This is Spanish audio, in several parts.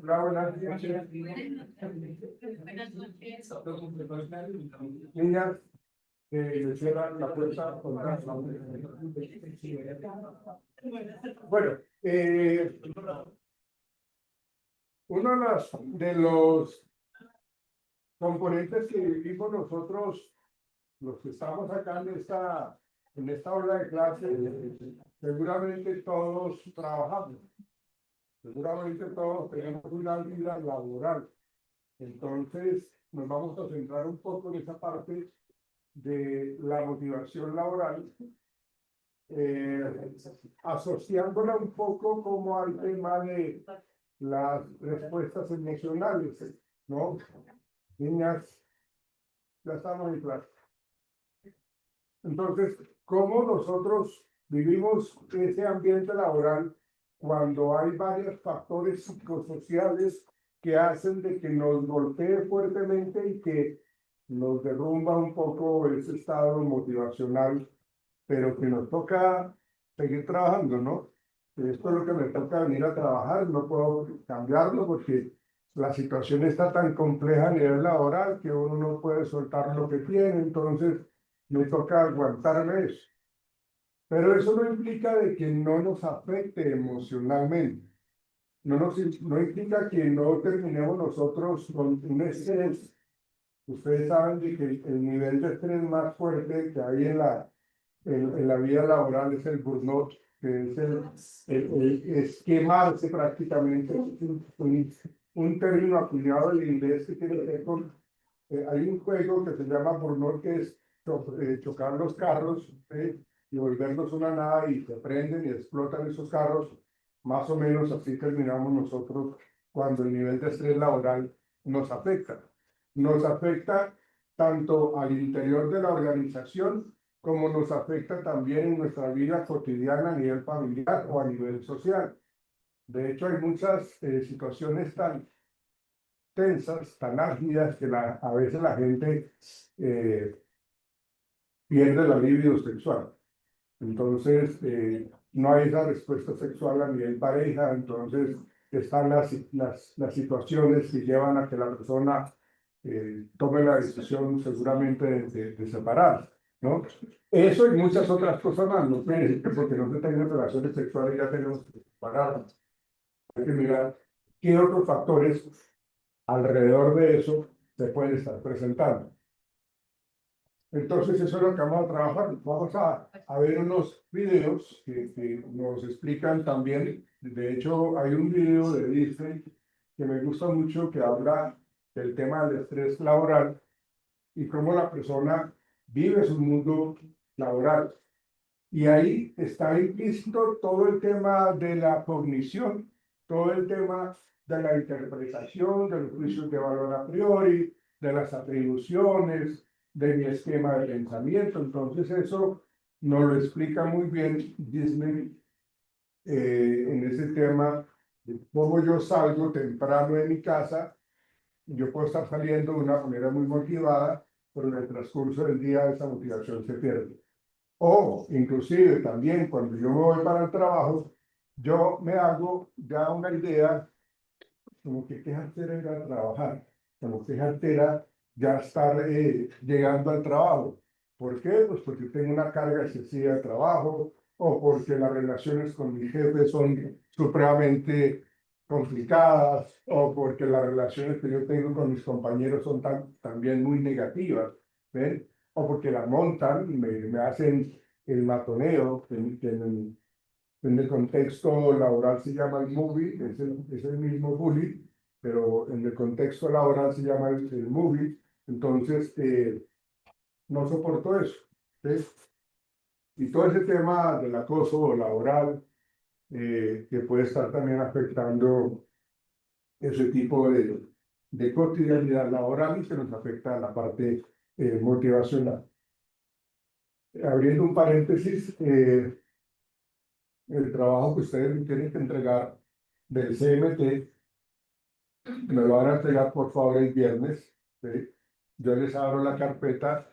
Hola, buenas noches. Niñas, le cierran la puerta con gas. Bueno, uno de los componentes que vivimos nosotros, los que estamos acá en esta hora de clase, seguramente todos trabajamos, seguramente todos tenemos una vida laboral. Entonces, nos vamos a centrar un poco en esa parte de la motivación laboral, asociándola un poco como al tema de las respuestas emocionales, ¿no? Niñas, ya estamos en clase. Entonces, ¿cómo nosotros vivimos ese ambiente laboral cuando hay varios factores psicosociales que hacen de que nos golpee fuertemente y que nos derrumba un poco ese estado motivacional, pero que nos toca seguir trabajando, ¿no? Esto es lo que me toca venir a trabajar, no puedo cambiarlo porque la situación está tan compleja a nivel laboral que uno no puede soltar lo que tiene, entonces me toca aguantarme eso. Pero eso no implica de que no nos afecte emocionalmente. No implica que no terminemos nosotros con un estrés. Ustedes saben de que el nivel de estrés más fuerte que hay en la vida laboral es el burnout, que es es quemarse prácticamente. Un término acuñado del inglés que tiene que ver con hay un juego que se llama burnout, que es chocar los carros y volvernos una nada y se prenden y explotan esos carros. Más o menos así terminamos nosotros cuando el nivel de estrés laboral nos afecta. Nos afecta tanto al interior de la organización como nos afecta también en nuestra vida cotidiana a nivel familiar o a nivel social. De hecho, hay muchas situaciones tan tensas, tan álgidas, que a veces la gente eh, pierde la libido sexual. Entonces, no hay esa respuesta sexual a nivel pareja, entonces están las situaciones que llevan a que la persona tome la decisión seguramente de separarse, ¿no? Eso y muchas otras cosas más, no piensen que porque no se tengan relaciones sexuales ya tenemos que separarnos. Hay que mirar qué otros factores alrededor de eso se pueden estar presentando. Entonces, eso es lo que vamos a trabajar. Vamos a ver unos videos que nos explican también. De hecho, hay un video de Disney que me gusta mucho que habla del tema del estrés laboral y cómo la persona vive su mundo laboral. Y ahí está implícito todo el tema de la cognición, todo el tema de la interpretación, de los juicios de valor a priori, de las atribuciones, de mi esquema de pensamiento. Entonces eso nos lo explica muy bien Disney en ese tema de cómo yo salgo temprano de mi casa. Yo puedo estar saliendo de una manera muy motivada, pero en el transcurso del día esa motivación se pierde. O inclusive también cuando yo me voy para el trabajo, yo me hago ya una idea como que qué altera ir a trabajar, como que altera ya estar llegando al trabajo. ¿Por qué? Pues porque tengo una carga excesiva de trabajo o porque las relaciones con mi jefe son supremamente complicadas o porque las relaciones que yo tengo con mis compañeros son también muy negativas, ¿ven? O porque la montan y me hacen el matoneo, En el contexto laboral se llama el movie, es el mismo bully, pero en el contexto laboral se llama el movie. Entonces, no soporto eso. ¿Sí? Y todo ese tema del acoso laboral, que puede estar también afectando ese tipo de cotidianidad laboral y que nos afecta a la parte motivacional. Abriendo un paréntesis, el trabajo que ustedes tienen que entregar del CMT, me lo van a entregar por favor el viernes. ¿Sí? Yo les abro la carpeta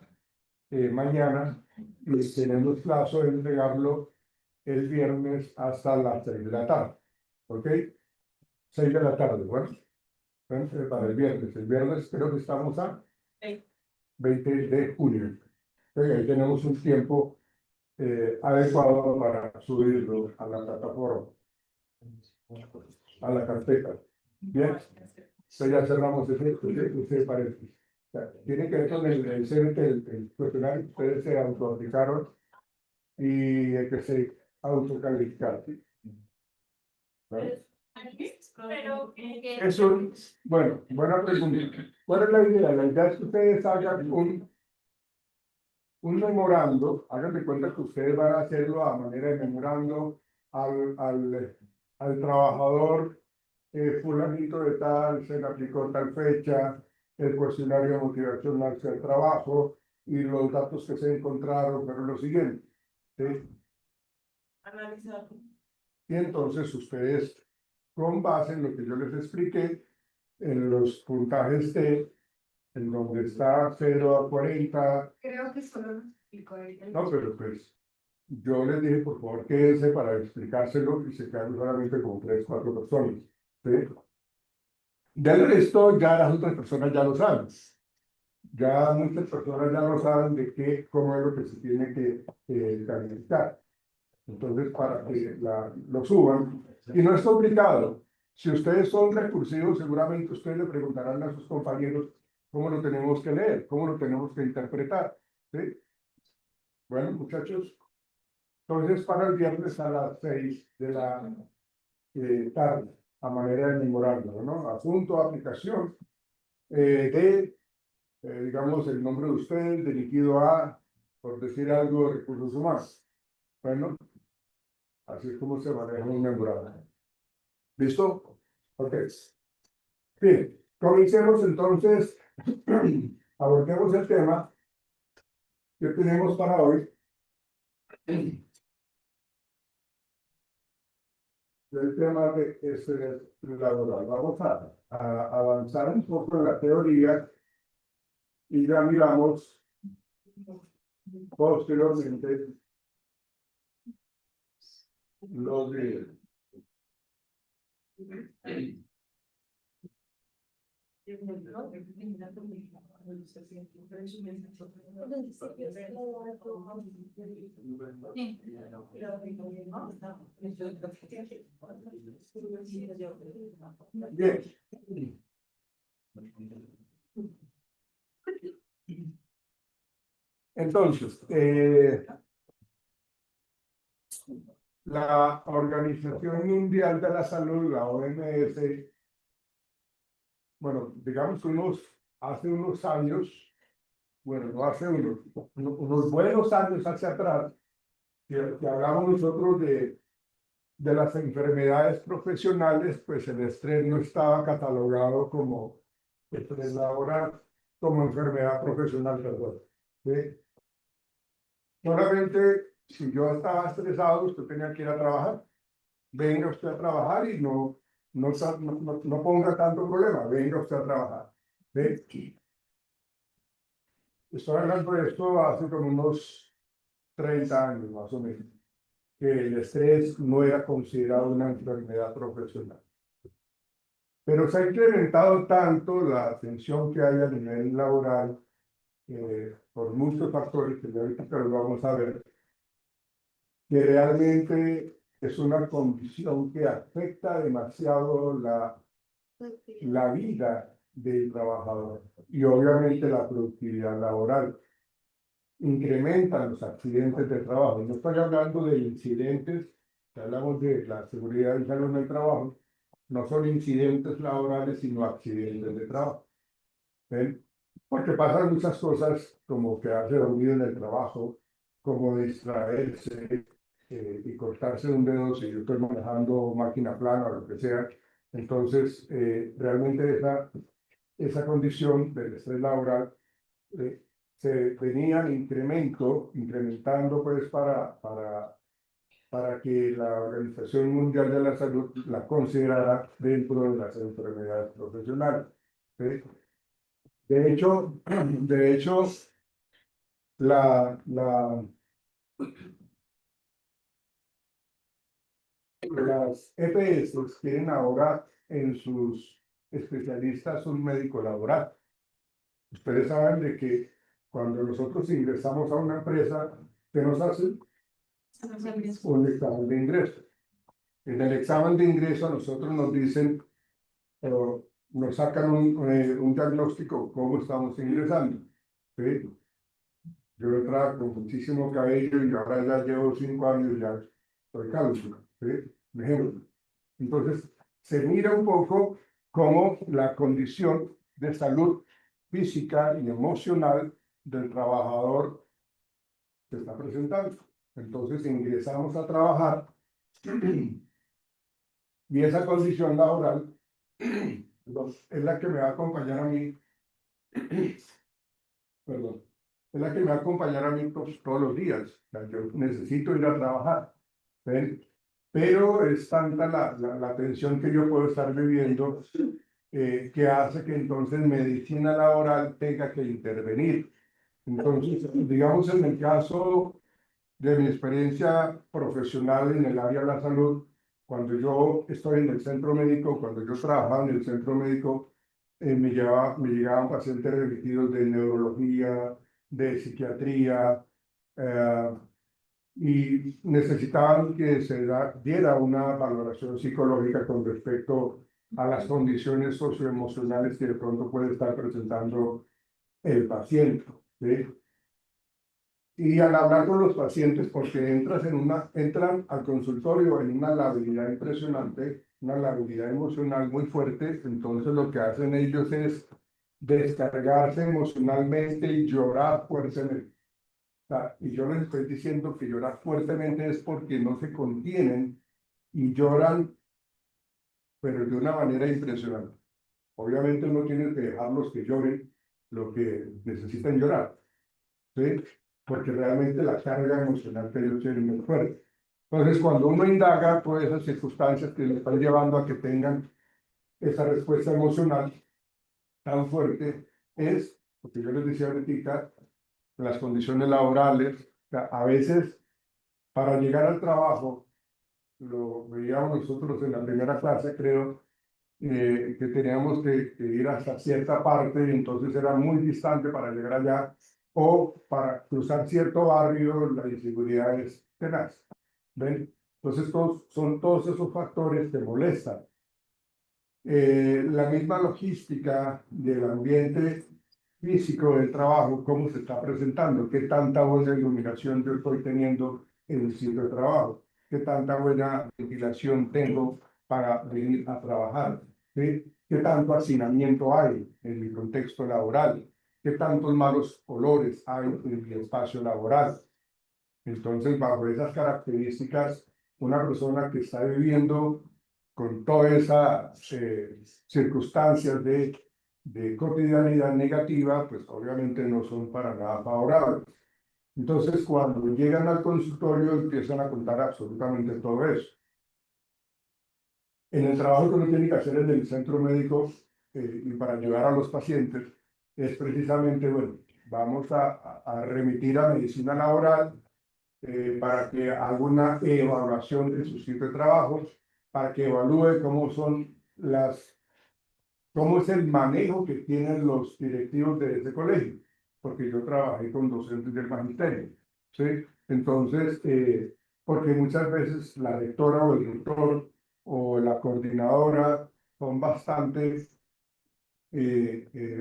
mañana y tenemos plazo de entregarlo el viernes hasta las 6 de la tarde. ¿Ok? 6 de la tarde, bueno. Entonces, para el viernes. El viernes creo que estamos a 20 de junio. Entonces, ahí tenemos un tiempo adecuado para subirlo a la plataforma, a la carpeta. Bien, entonces ya cerramos ese, ese paréntesis. O sea, tiene que ver con el CBT, el cuestionario que ustedes se autoaplicaron y el que se autocalificaron. ¿Vale? Es un, bueno, buena pregunta. ¿Cuál es la idea? La idea es que ustedes hagan un memorando, hagan de cuenta que ustedes van a hacerlo a manera de memorando al trabajador fulanito de tal, se le aplicó tal fecha, el cuestionario de motivación hacia el trabajo y los datos que se encontraron fueron los siguientes. ¿Sí? Analizar. Y entonces ustedes, con base en lo que yo les expliqué, en los puntajes T, en donde está 0 a 40. Creo que solo nos explicó ella. No, pero pues yo les dije, por favor, quédense para explicárselo y se quedan solamente con 3, 4 personas. ¿Sí? Del resto, ya las otras personas ya lo saben. Ya muchas personas ya lo saben de qué, cómo es lo que se tiene que calificar. Entonces, para que lo suban. Y no es complicado. Si ustedes son recursivos, seguramente ustedes le preguntarán a sus compañeros cómo lo tenemos que leer, cómo lo tenemos que interpretar. ¿Sí? Bueno, muchachos. Entonces, para el viernes a las 6 de la tarde, a manera de memorando, ¿no? Asunto, aplicación digamos, el nombre de ustedes dirigido a, por decir algo, recursos humanos. Bueno, así es como se maneja un memorando. ¿Listo? Ok. Bien, comencemos entonces, abordemos el tema que tenemos para hoy. El tema de este laboral. Vamos a avanzar un poco en la teoría y ya miramos posteriormente los videos. Bien. Entonces, la Organización Mundial de la Salud, la OMS, bueno, digamos hace unos años, bueno, no hace unos buenos años hacia atrás, que hablamos nosotros de las enfermedades profesionales, pues el estrés no estaba catalogado como estrés laboral, como enfermedad profesional, perdón. ¿Sí? Solamente si yo estaba estresado, usted tenía que ir a trabajar. Venga usted a trabajar y no ponga tanto problema, venga usted a trabajar. ¿Sí? Estoy hablando de esto hace como unos 30 años más o menos, que el estrés no era considerado una enfermedad profesional. Pero se ha incrementado tanto la tensión que hay a nivel laboral por muchos factores que ya ahorita los vamos a ver, que realmente es una condición que afecta demasiado la vida del trabajador y obviamente la productividad laboral. Incrementan los accidentes de trabajo. No estoy hablando de incidentes que hablamos de la seguridad y salud en el trabajo, no son incidentes laborales, sino accidentes de trabajo. ¿Ven? Porque pasan muchas cosas como quedarse dormido en el trabajo, como distraerse y cortarse un dedo si yo estoy manejando máquina plana o lo que sea. Entonces, realmente esa condición del estrés laboral eh, se venía en incrementando pues para que la Organización Mundial de la Salud la considerara dentro de las enfermedades profesionales. ¿Sí? De hecho, la, las EPS tienen ahora en sus especialistas un médico laboral. Ustedes saben de que cuando nosotros ingresamos a una empresa, ¿qué nos hacen? Un examen de ingreso. En el examen de ingreso a nosotros nos dicen, nos sacan un diagnóstico cómo estamos ingresando. ¿Sí? Yo entraba con muchísimo cabello y ahora ya llevo 5 años, ya estoy calvo. ¿Sí? Un ejemplo. Entonces, se mira un poco cómo la condición de salud física y emocional del trabajador se está presentando. Entonces, ingresamos a trabajar y esa condición laboral es la que me va a acompañar a mí, perdón, es la que me va a acompañar a mí todos los días. O sea, yo necesito ir a trabajar. ¿Ven? Pero es tanta la tensión que yo puedo estar viviendo que hace que entonces medicina laboral tenga que intervenir. Entonces, digamos en el caso de mi experiencia profesional en el área de la salud, cuando yo estoy en el centro médico, cuando yo trabajaba en el centro médico, me llegaban pacientes remitidos de neurología, de psiquiatría, eh, y necesitaban que se diera una valoración psicológica con respecto a las condiciones socioemocionales que de pronto puede estar presentando el paciente. ¿Sí? Y al hablar con los pacientes, porque entran al consultorio en una labilidad impresionante, una labilidad emocional muy fuerte, entonces lo que hacen ellos es descargarse emocionalmente y llorar fuertemente. Sea, y yo les estoy diciendo que llorar fuertemente es porque no se contienen y lloran, pero de una manera impresionante. Obviamente no tienen que dejarlos que lloren lo que necesitan llorar, ¿sí? Porque realmente la carga emocional que ellos tienen es muy fuerte. Entonces, cuando uno indaga todas esas circunstancias que les están llevando a que tengan esa respuesta emocional tan fuerte, es, porque yo les decía ahorita, las condiciones laborales, o sea, a veces para llegar al trabajo, lo veíamos nosotros en la primera clase, creo, que teníamos que ir hasta cierta parte y entonces era muy distante para llegar allá, o para cruzar cierto barrio, la inseguridad es tenaz. ¿Ven? Entonces son todos esos factores que molestan. La misma logística del ambiente físico del trabajo, cómo se está presentando, qué tanta buena iluminación yo estoy teniendo en el sitio de trabajo, qué tanta buena ventilación tengo para venir a trabajar, ¿sí? Qué tanto hacinamiento hay en mi contexto laboral, qué tantos malos olores hay en mi espacio laboral. Entonces, bajo esas características, una persona que está viviendo con todas esas circunstancias de cotidianidad negativa, pues obviamente no son para nada favorables. Entonces, cuando llegan al consultorio, empiezan a contar absolutamente todo eso. En el trabajo que uno tiene que hacer en el centro médico y para ayudar a los pacientes, es precisamente, bueno, vamos a remitir a medicina laboral para que haga una evaluación de su sitio de trabajo, para que evalúe cómo es el manejo que tienen los directivos de ese colegio, porque yo trabajé con docentes del magisterio, ¿sí? Entonces, porque muchas veces la rectora o el rector o la coordinadora son bastante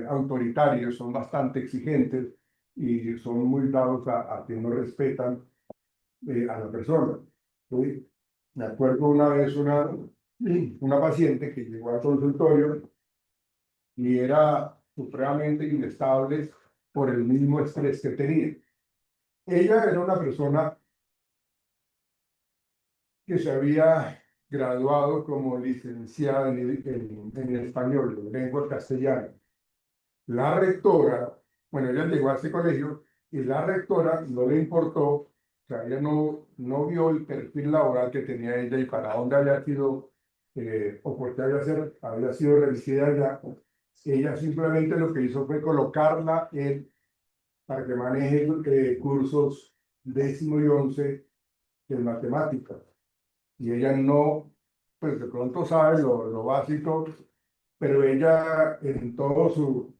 autoritarios, son bastante exigentes y son muy dados a que no respetan a la persona. ¿Sí? Me acuerdo una vez una paciente que llegó al consultorio y era supremamente inestable por el mismo estrés que tenía. Ella era una persona que se había graduado como licenciada en español, en lengua castellana. La rectora, bueno, ella llegó a ese colegio y la rectora no le importó, o sea, ella no vio el perfil laboral que tenía ella y para dónde había sido, o por qué había sido revisada allá. Ella simplemente lo que hizo fue colocarla para que maneje cursos 10º y 11 en matemáticas. Y ella no, pues de pronto sabe lo básico, pero ella en toda su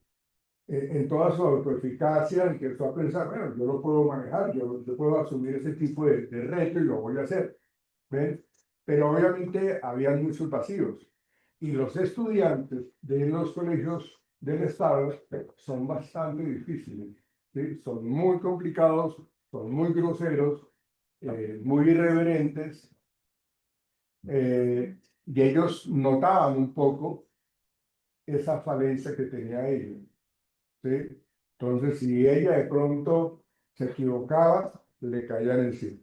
autoeficacia empezó a pensar, bueno, yo lo puedo manejar, yo puedo asumir ese tipo de reto y lo voy a hacer. ¿Ven? Pero obviamente había muchos vacíos. Y los estudiantes de los colegios del Estado son bastante difíciles, ¿sí? Son muy complicados, son muy groseros, muy irreverentes, y ellos notaban un poco esa falencia que tenía ella, ¿sí? Entonces, si ella de pronto se equivocaba, le caían encima.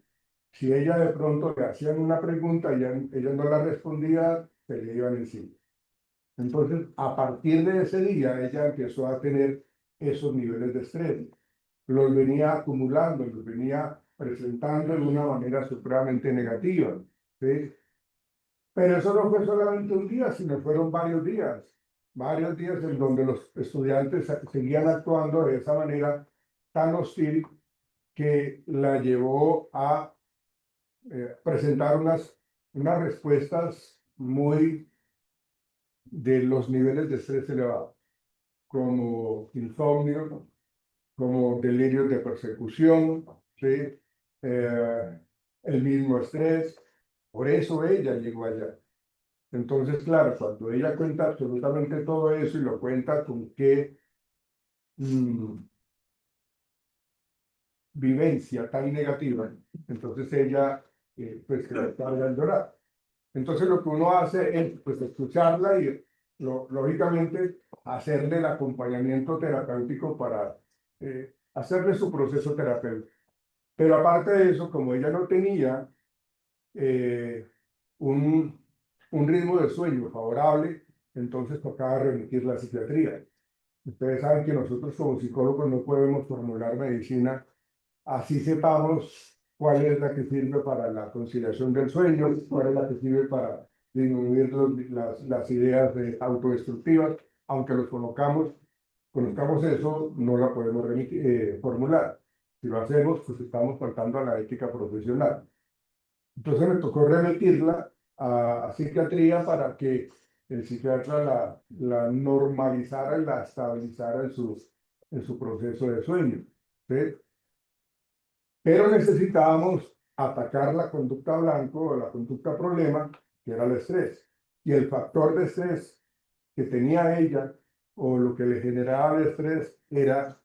Si ella de pronto le hacían una pregunta y ella no la respondía, se le iban encima. Entonces, a partir de ese día, ella empezó a tener esos niveles de estrés. Los venía acumulando, los venía presentando de una manera supremamente negativa, ¿sí? Pero eso no fue solamente un día, sino fueron varios días en donde los estudiantes seguían actuando de esa manera tan hostil que la llevó a presentar unas respuestas muy de los niveles de estrés elevado, como insomnio, como delirios de persecución, ¿sí? Eh, el mismo estrés. Por eso ella llegó allá. Entonces, claro, cuando ella cuenta absolutamente todo eso y lo cuenta con qué vivencia tan negativa, entonces ella, pues, que le está a llorar. Entonces, lo que uno hace es, pues, escucharla y, lógicamente, hacerle el acompañamiento terapéutico para hacerle su proceso terapéutico. Pero aparte de eso, como ella no tenía eh, un, un ritmo de sueño favorable, entonces tocaba remitirla a psiquiatría. Ustedes saben que nosotros como psicólogos no podemos formular medicina así sepamos cuál es la que sirve para la conciliación del sueño, cuál es la que sirve para disminuir las ideas autodestructivas, aunque conozcamos eso, no la podemos formular. Si lo hacemos, pues estamos faltando a la ética profesional. Entonces me tocó remitirla a psiquiatría para que el psiquiatra la normalizara y la estabilizara en su proceso de sueño. ¿Sí? Pero necesitábamos atacar la conducta blanco o la conducta problema, que era el estrés. Y el factor de estrés que tenía ella o lo que le generaba el estrés era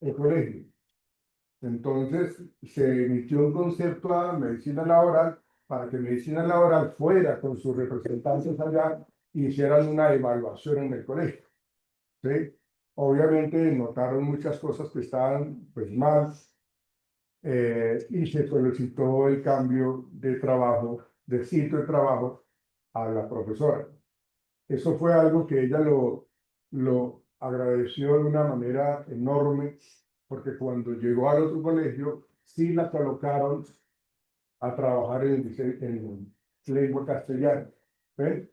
el colegio. Entonces se emitió un concepto a medicina laboral para que medicina laboral fuera con sus representantes allá y hicieran una evaluación en el colegio. ¿Sí? Obviamente notaron muchas cosas que estaban pues mal, y se solicitó el cambio de trabajo, de sitio de trabajo a la profesora. Eso fue algo que ella lo agradeció de una manera enorme, porque cuando llegó al otro colegio, sí la colocaron a trabajar en lengua castellana. ¿Ven?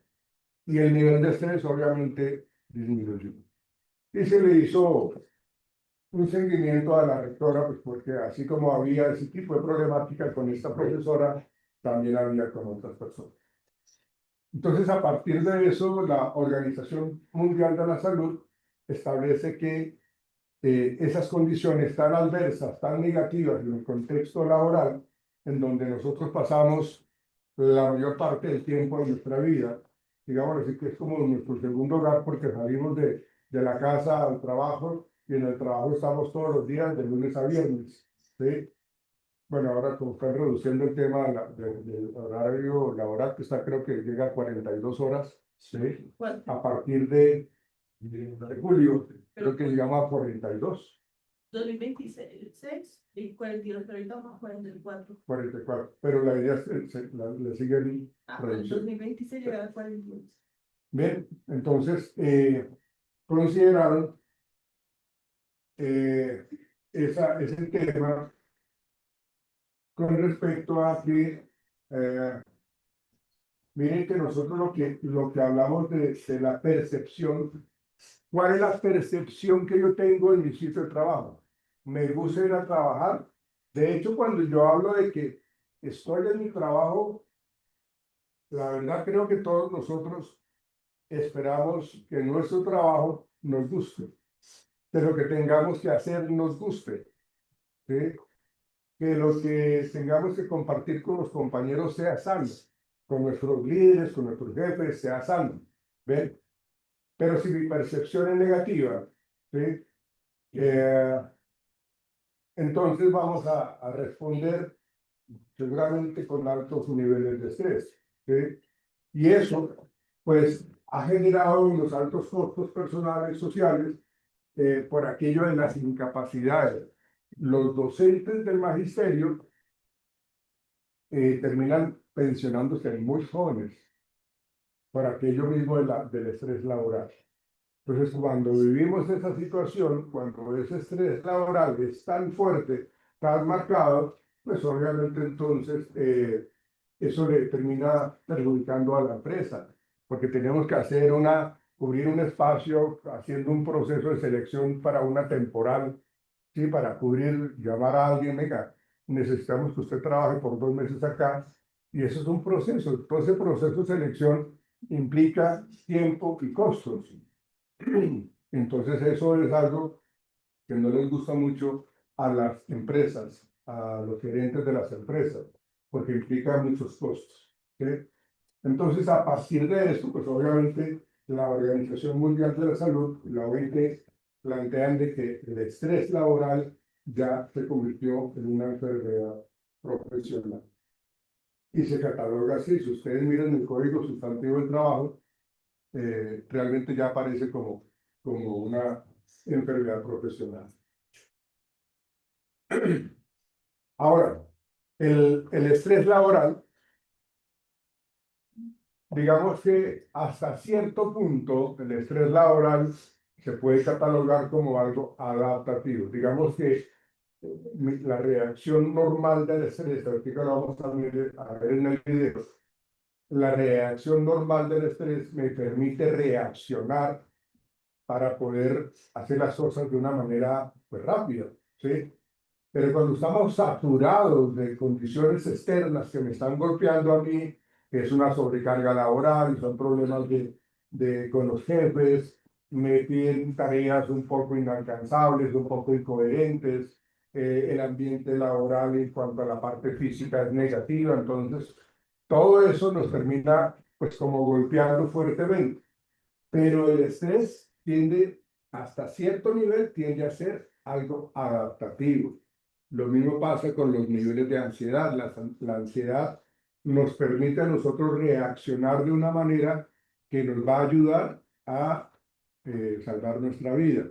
Y el nivel de estrés obviamente disminuyó. Y se le hizo un seguimiento a la rectora, pues porque así como había ese tipo de problemática con esta profesora, también había con otras personas. Entonces, a partir de eso, la Organización Mundial de la Salud establece que esas condiciones tan adversas, tan negativas en el contexto laboral, en donde nosotros pasamos la mayor parte del tiempo de nuestra vida, digamos así que es como nuestro segundo hogar porque salimos de la casa al trabajo y en el trabajo estamos todos los días de lunes a viernes, ¿sí? bueno, ahora como están reduciendo el tema del horario laboral, que está creo que llega a 42 horas, ¿sí? A partir de julio, creo que llegamos a 42. 2026 y 42, pero ahorita vamos a 44. 44, pero la idea es que le siguen En reduciendo. 2026 llegará a 42. Bien, entonces consideraron ese tema con respecto a que, miren que nosotros lo que hablamos de la percepción, ¿cuál es la percepción que yo tengo en mi sitio de trabajo? ¿Me gusta ir a trabajar? De hecho, cuando yo hablo de que estoy en mi trabajo, la verdad creo que todos nosotros esperamos que nuestro trabajo nos guste, pero que tengamos que hacer nos guste, ¿sí? Que lo que tengamos que compartir con los compañeros sea sano, con nuestros líderes, con nuestros jefes, sea sano, ¿ven? Pero si mi percepción es negativa, ¿sí? Entonces vamos a responder seguramente con altos niveles de estrés, ¿sí? Y eso, pues, ha generado unos altos costos personales, sociales, por aquello de las incapacidades. Los docentes del magisterio terminan pensionándose muy jóvenes por aquello mismo del estrés laboral. Entonces, cuando vivimos esa situación, cuando ese estrés laboral es tan fuerte, tan marcado, pues obviamente entonces eso le termina perjudicando a la empresa, porque tenemos que cubrir un espacio haciendo un proceso de selección para una temporal, ¿sí? Para cubrir, llamar a alguien, venga, necesitamos que usted trabaje por 2 meses acá, y eso es un proceso. Todo ese proceso de selección implica tiempo y costos. Entonces eso es algo que no les gusta mucho a las empresas, a los gerentes de las empresas, porque implica muchos costos, ¿sí? Entonces, a partir de esto, pues obviamente la Organización Mundial de la Salud, la OMS, plantean de que el estrés laboral ya se convirtió en una enfermedad profesional. Y se cataloga así. Si ustedes miran el Código Sustantivo del Trabajo, realmente ya aparece como una enfermedad profesional. Ahora, el estrés laboral, digamos que hasta cierto punto el estrés laboral se puede catalogar como algo adaptativo. Digamos que la reacción normal del estrés, ahorita lo vamos a ver en el video, la reacción normal del estrés me permite reaccionar para poder hacer las cosas de una manera pues, rápida, ¿sí? Pero cuando estamos saturados de condiciones externas que me están golpeando a mí, que es una sobrecarga laboral, son problemas con los jefes, me piden tareas un poco inalcanzables, un poco incoherentes, el ambiente laboral en cuanto a la parte física es negativa, entonces todo eso nos termina pues como golpeando fuertemente. Pero el estrés tiende, hasta cierto nivel, tiende a ser algo adaptativo. Lo mismo pasa con los niveles de ansiedad. La ansiedad nos permite a nosotros reaccionar de una manera que nos va a ayudar a salvar nuestra vida.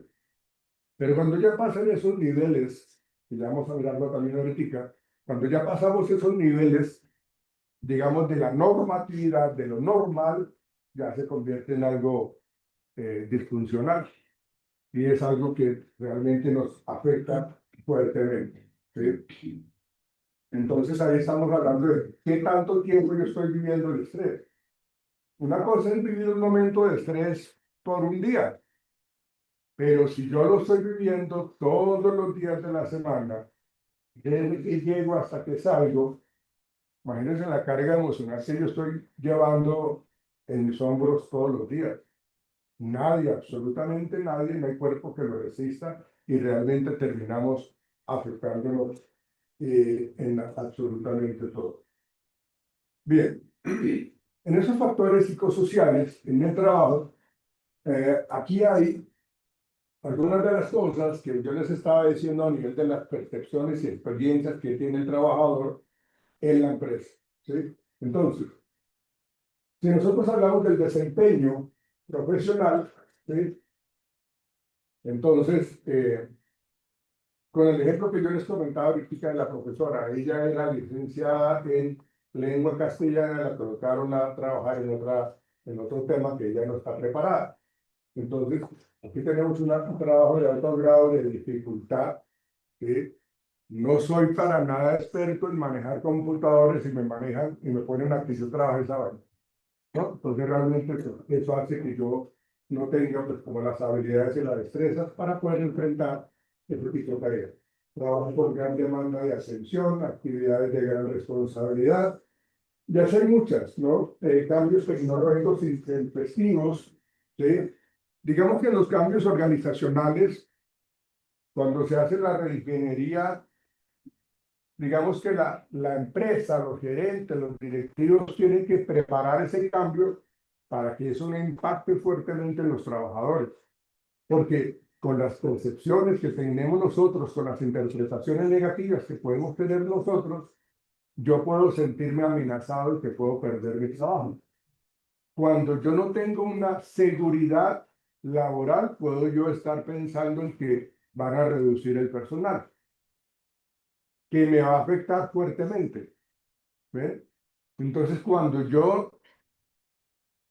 Pero cuando ya pasan esos niveles, y ya vamos a mirarlo también ahorita, cuando ya pasamos esos niveles, digamos, de la normatividad, de lo normal, ya se convierte en algo disfuncional y es algo que realmente nos afecta fuertemente, ¿sí? Entonces ahí estamos hablando de qué tanto tiempo yo estoy viviendo el estrés. Una cosa es vivir un momento de estrés por un día, pero si yo lo estoy viviendo todos los días de la semana, desde que llego hasta que salgo, imagínense la carga emocional que yo estoy llevando en mis hombros todos los días. Nadie, absolutamente nadie, no hay cuerpo que lo resista y realmente terminamos afectándonos en absolutamente todo. Bien, en esos factores psicosociales, en el trabajo, aquí hay algunas de las cosas que yo les estaba diciendo a nivel de las percepciones y experiencias que tiene el trabajador en la empresa, ¿sí? Entonces, si nosotros hablamos del desempeño profesional, ¿sí? Entonces, con el ejemplo que yo les comentaba ahorita de la profesora, ella era licenciada en lengua castellana, la colocaron a trabajar en otro tema que ella no está preparada. Entonces, aquí tenemos un trabajo de alto grado de dificultad, que no soy para nada experto en manejar computadores y me manejan y me ponen a que yo trabaje esa vaina, ¿no? Entonces, realmente eso hace que yo no tenga pues, como las habilidades y las destrezas para poder enfrentar ese tipo de tareas. Trabajo con gran demanda de ascensión, actividades de gran responsabilidad. Ya sé muchas, ¿no? Cambios tecnológicos intempestivos, ¿sí? Digamos que los cambios organizacionales, cuando se hace la reingeniería, digamos que la empresa, los gerentes, los directivos tienen que preparar ese cambio para que eso no impacte fuertemente en los trabajadores. Porque con las percepciones que tenemos nosotros, con las interpretaciones negativas que podemos tener nosotros, yo puedo sentirme amenazado y que puedo perder mi trabajo. Cuando yo no tengo una seguridad laboral, puedo yo estar pensando en que van a reducir el personal, que me va a afectar fuertemente. ¿Ve? Entonces, cuando yo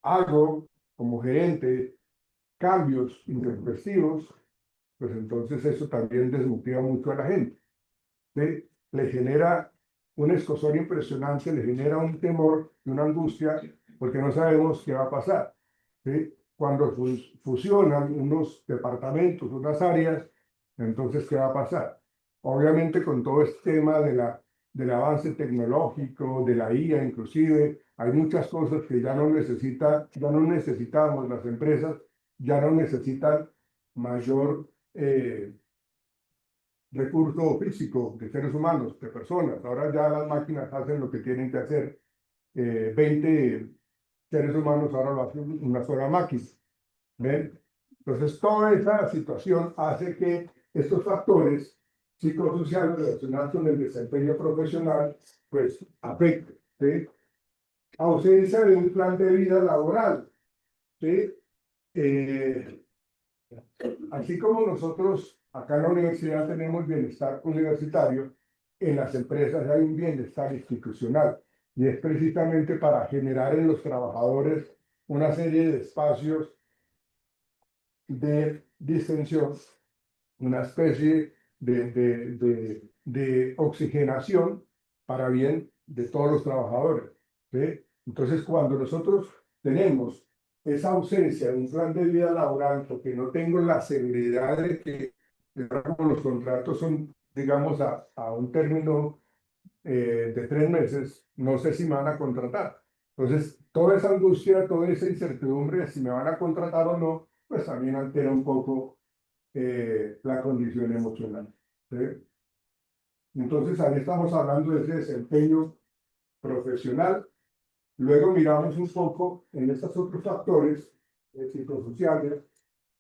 hago como gerente cambios intempestivos, pues entonces eso también desmotiva mucho a la gente. ¿Ve? Le genera un escozor impresionante, le genera un temor y una angustia, porque no sabemos qué va a pasar. ¿Sí? Cuando fusionan unos departamentos, unas áreas, entonces, ¿qué va a pasar? Obviamente, con todo este tema del avance tecnológico, de la IA inclusive, hay muchas cosas que ya no necesitamos las empresas, ya no necesitan mayor recurso físico de seres humanos, de personas. Ahora ya las máquinas hacen lo que tienen que hacer. 20 seres humanos ahora lo hacen una sola máquina. ¿Ven? Entonces, toda esa situación hace que estos factores psicosociales relacionados con el desempeño profesional, pues, afecten. ¿Sí? Ausencia de un plan de vida laboral. ¿Sí? Eh, Así como nosotros acá en la universidad tenemos bienestar universitario, en las empresas hay un bienestar institucional y es precisamente para generar en los trabajadores una serie de espacios de distensión, una especie de oxigenación para bien de todos los trabajadores. ¿Sí? Entonces, cuando nosotros tenemos esa ausencia de un plan de vida laboral, porque no tengo la seguridad de que como los contratos son, digamos, a un término de 3 meses, no sé si me van a contratar. Entonces, toda esa angustia, toda esa incertidumbre de si me van a contratar o no, pues también altera un poco la condición emocional. ¿Sí? Entonces, ahí estamos hablando de ese desempeño profesional. Luego miramos un poco en estos otros factores psicosociales,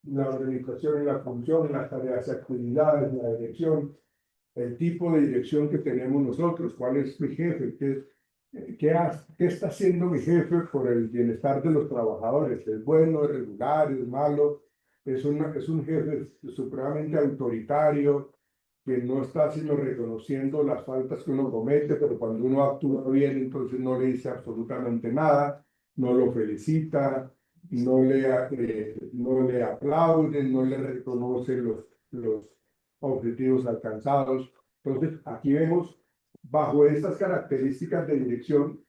la organización y la función, las tareas y actividades, la dirección, el tipo de dirección que tenemos nosotros, cuál es mi jefe, qué está haciendo mi jefe por el bienestar de los trabajadores, es bueno, es regular, es malo, es un jefe supremamente autoritario, que no está sino reconociendo las faltas que uno comete, pero cuando uno actúa bien, entonces no le dice absolutamente nada, no lo felicita, no le aplaude, no le reconoce los objetivos alcanzados. Entonces, aquí vemos, bajo estas características de dirección,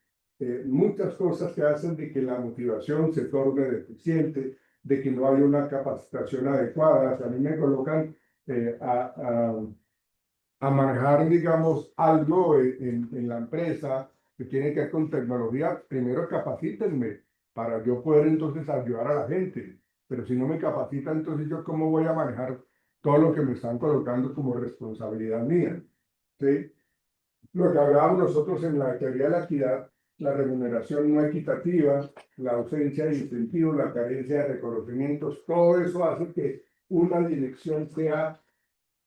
muchas cosas que hacen de que la motivación se torne deficiente, de que no haya una capacitación adecuada. O sea, a mí me colocan eh, a, a, a manejar, digamos, algo en la empresa que tiene que ver con tecnología. Primero capacítenme para yo poder entonces ayudar a la gente. Pero si no me capacitan, entonces yo cómo voy a manejar todo lo que me están colocando como responsabilidad mía. ¿Sí? Lo que hablábamos nosotros en la teoría de la equidad, la remuneración no equitativa, la ausencia de incentivos, la carencia de reconocimientos, todo eso hace que una dirección sea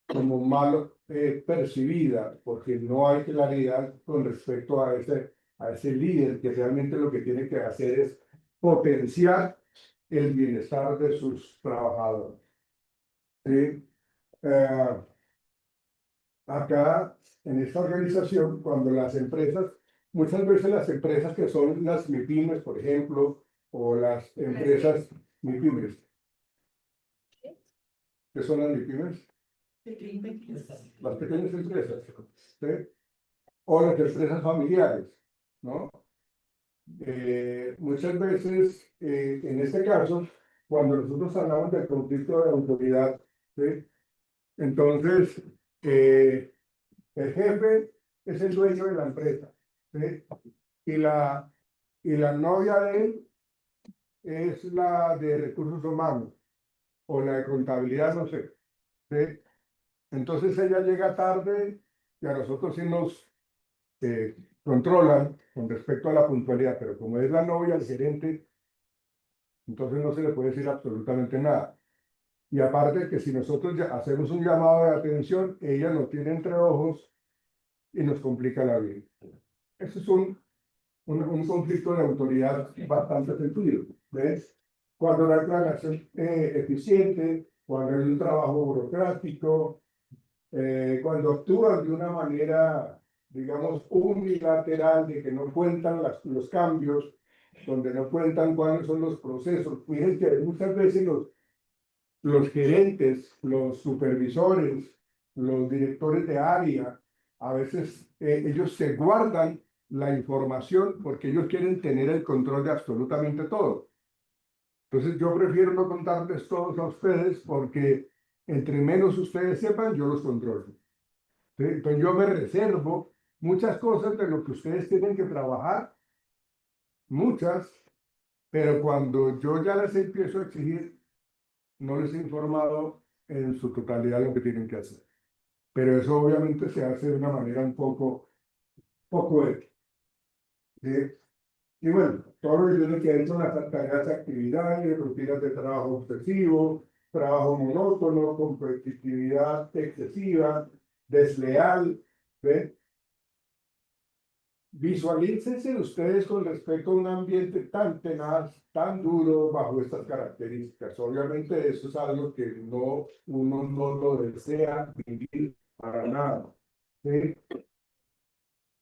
como mal percibida, porque no hay claridad con respecto a ese líder que realmente lo que tiene que hacer es potenciar el bienestar de sus trabajadores. ¿Sí? Eh, Acá, en esta organización, cuando las empresas, muchas veces las empresas que son las MIPIMES, por ejemplo, o las empresas MIPIMES, ¿qué son las MIPIMES? Las pequeñas empresas, ¿sí? O las empresas familiares, ¿no? Muchas veces, en este caso, cuando nosotros hablamos del conflicto de autoridad, ¿sí? Entonces, el jefe es el dueño de la empresa, ¿sí? Y la novia de él es la de recursos humanos o la de contabilidad, no sé, ¿sí? Entonces ella llega tarde y a nosotros sí nos controlan con respecto a la puntualidad, pero como es la novia del gerente, entonces no se le puede decir absolutamente nada. Y aparte que si nosotros ya hacemos un llamado de atención, ella nos tiene entre ojos y nos complica la vida. Eso es un conflicto de autoridad bastante sentido. ¿Ves? Cuando la declaración eficiente, cuando hay un trabajo burocrático, cuando actúan de una manera, digamos, unilateral, de que no cuentan los cambios, donde no cuentan cuáles son los procesos. Miren que muchas veces los gerentes, los supervisores, los directores de área, a veces ellos se guardan la información porque ellos quieren tener el control de absolutamente todo. Entonces yo prefiero no contarles todos a ustedes porque entre menos ustedes sepan, yo los controlo. ¿Sí? Entonces yo me reservo muchas cosas de lo que ustedes tienen que trabajar, muchas, pero cuando yo ya les empiezo a exigir, no les he informado en su totalidad lo que tienen que hacer. Pero eso obviamente se hace de una manera un poco ética. ¿Sí? Y bueno, todo lo que tiene que ver con las tareas, actividades, rutinas de trabajo obsesivo, trabajo monótono, competitividad excesiva, desleal. ¿Ve? Visualícense ustedes con respecto a un ambiente tan tenaz, tan duro bajo estas características. Obviamente eso es algo que uno no lo desea vivir para nada. ¿Sí?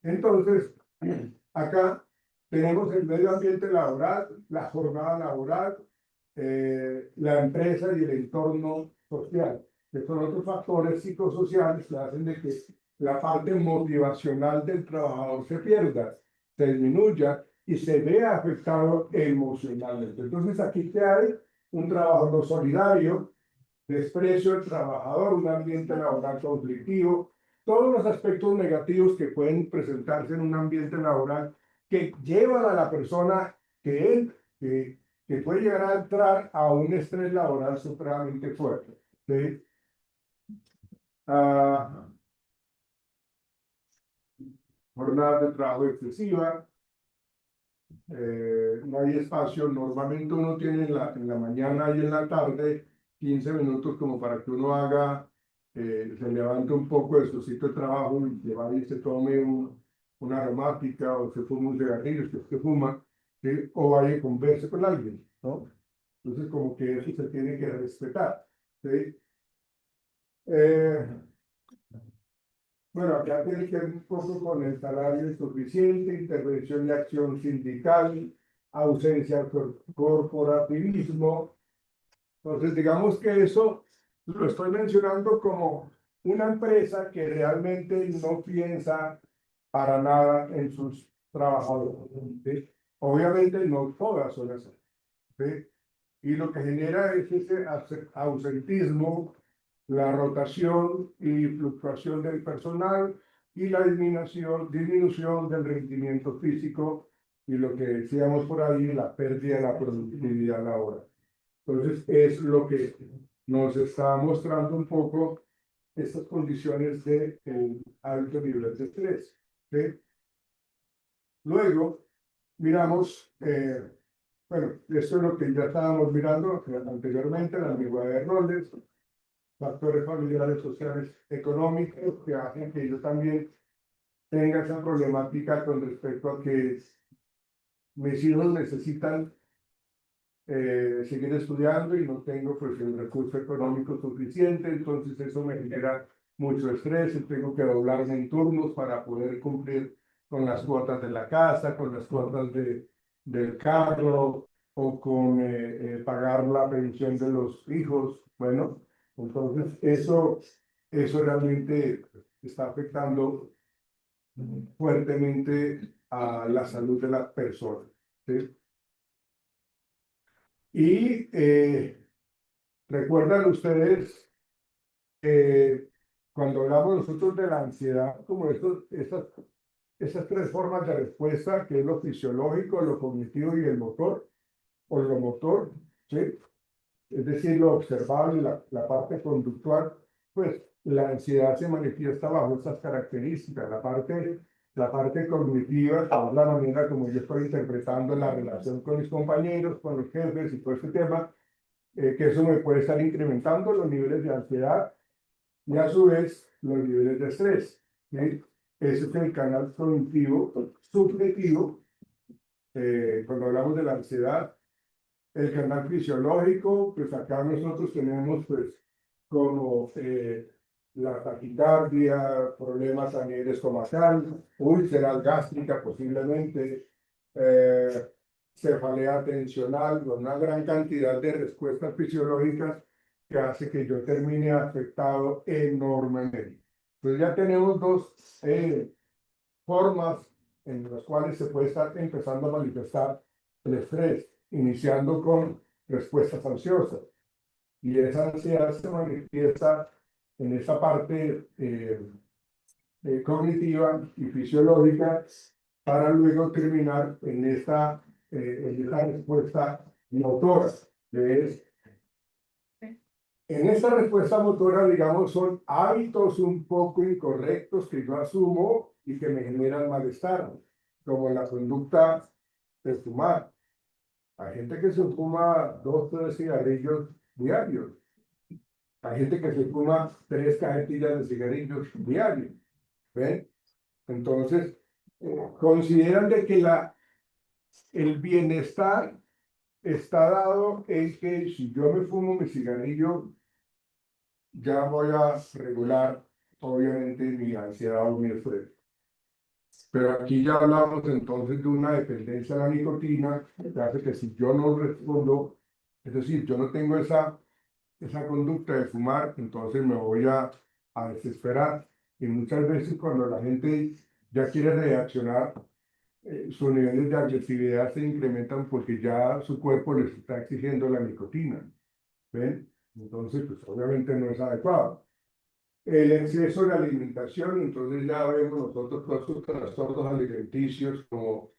Entonces, acá tenemos el medio ambiente laboral, la jornada laboral, la empresa y el entorno social, que son otros factores psicosociales que hacen de que la parte motivacional del trabajador se pierda, se disminuya y se vea afectado emocionalmente. Entonces, aquí te hay un trabajo no solidario, desprecio del trabajador, un ambiente laboral conflictivo, todos los aspectos negativos que pueden presentarse en un ambiente laboral que llevan a la persona que puede llegar a entrar a un estrés laboral supremamente fuerte. ¿Sí? Ah, jornadas de trabajo excesiva, no hay espacio, normalmente uno tiene en la mañana y en la tarde 15 minutos como para que uno haga, se levante un poco de su sitio de trabajo y se vaya y se tome una aromática o se fume un cigarrillo, si es que fuma, ¿sí? O vaya y converse con alguien, ¿no? Entonces como que eso se tiene que respetar, ¿sí? Eh, bueno, acá tiene que ver un poco con el salario insuficiente, intervención y acción sindical, ausencia de corporativismo. Entonces, digamos que eso lo estoy mencionando como una empresa que realmente no piensa para nada en sus trabajadores. ¿Sí? Obviamente no todas son así. ¿Sí? Y lo que genera es ese ausentismo, la rotación y fluctuación del personal y la disminución del rendimiento físico y lo que decíamos por ahí, la pérdida de la productividad laboral. Entonces, es lo que nos está mostrando un poco estas condiciones de alto nivel de estrés. ¿Sí? Luego, miramos, bueno, esto es lo que ya estábamos mirando anteriormente, la ambigüedad de roles, factores familiares, sociales, económicos, que hacen que yo también tenga esa problemática con respecto a que mis hijos necesitan seguir estudiando y no tengo pues el recurso económico suficiente, entonces eso me genera mucho estrés, y tengo que doblarme en turnos para poder cumplir con las cuotas de la casa, con las cuotas del carro o con pagar la pensión de los hijos. Bueno, entonces eso realmente está afectando fuertemente a la salud de las personas. ¿Sí? Y recuerdan ustedes, cuando hablamos nosotros de la ansiedad, como esas tres formas de respuesta, que es lo fisiológico, lo cognitivo y el motor, o lo motor, ¿sí? Es decir, lo observable, la parte conductual, pues la ansiedad se manifiesta bajo estas características. La parte cognitiva, que es la manera como yo estoy interpretando la relación con mis compañeros, con los jefes y todo este tema, que eso me puede estar incrementando los niveles de ansiedad y a su vez los niveles de estrés. ¿Sí? Ese es el canal cognitivo subjetivo. Cuando hablamos de la ansiedad, el canal fisiológico, pues acá nosotros tenemos pues como la taquicardia, problemas a nivel estomacal, úlceras gástrica posiblemente, eh, cefalea tensional, una gran cantidad de respuestas fisiológicas que hace que yo termine afectado enormemente. Entonces ya tenemos dos formas en las cuales se puede estar empezando a manifestar el estrés, iniciando con respuestas ansiosas. Y esa ansiedad se manifiesta en esa parte cognitiva y fisiológica para luego terminar en esta respuesta motora. En esta respuesta motora, digamos, son hábitos un poco incorrectos que yo asumo y que me generan malestar, como la conducta de fumar. Hay gente que se fuma 2 o 3 cigarrillos diarios. Hay gente que se fuma 3 cajetillas de cigarrillos diarios. ¿Ven? Entonces, consideran de que el bienestar está dado en que si yo me fumo mi cigarrillo, ya voy a regular, obviamente, mi ansiedad o mi estrés. Pero aquí ya hablamos entonces de una dependencia a la nicotina, que hace que si yo no respondo, es decir, yo no tengo esa conducta de fumar, entonces me voy a desesperar. Y muchas veces cuando la gente ya quiere reaccionar, sus niveles de agresividad se incrementan porque ya su cuerpo les está exigiendo la nicotina. ¿Ven? Entonces, pues obviamente no es adecuado. El exceso de alimentación, entonces ya vemos nosotros todos estos trastornos alimenticios como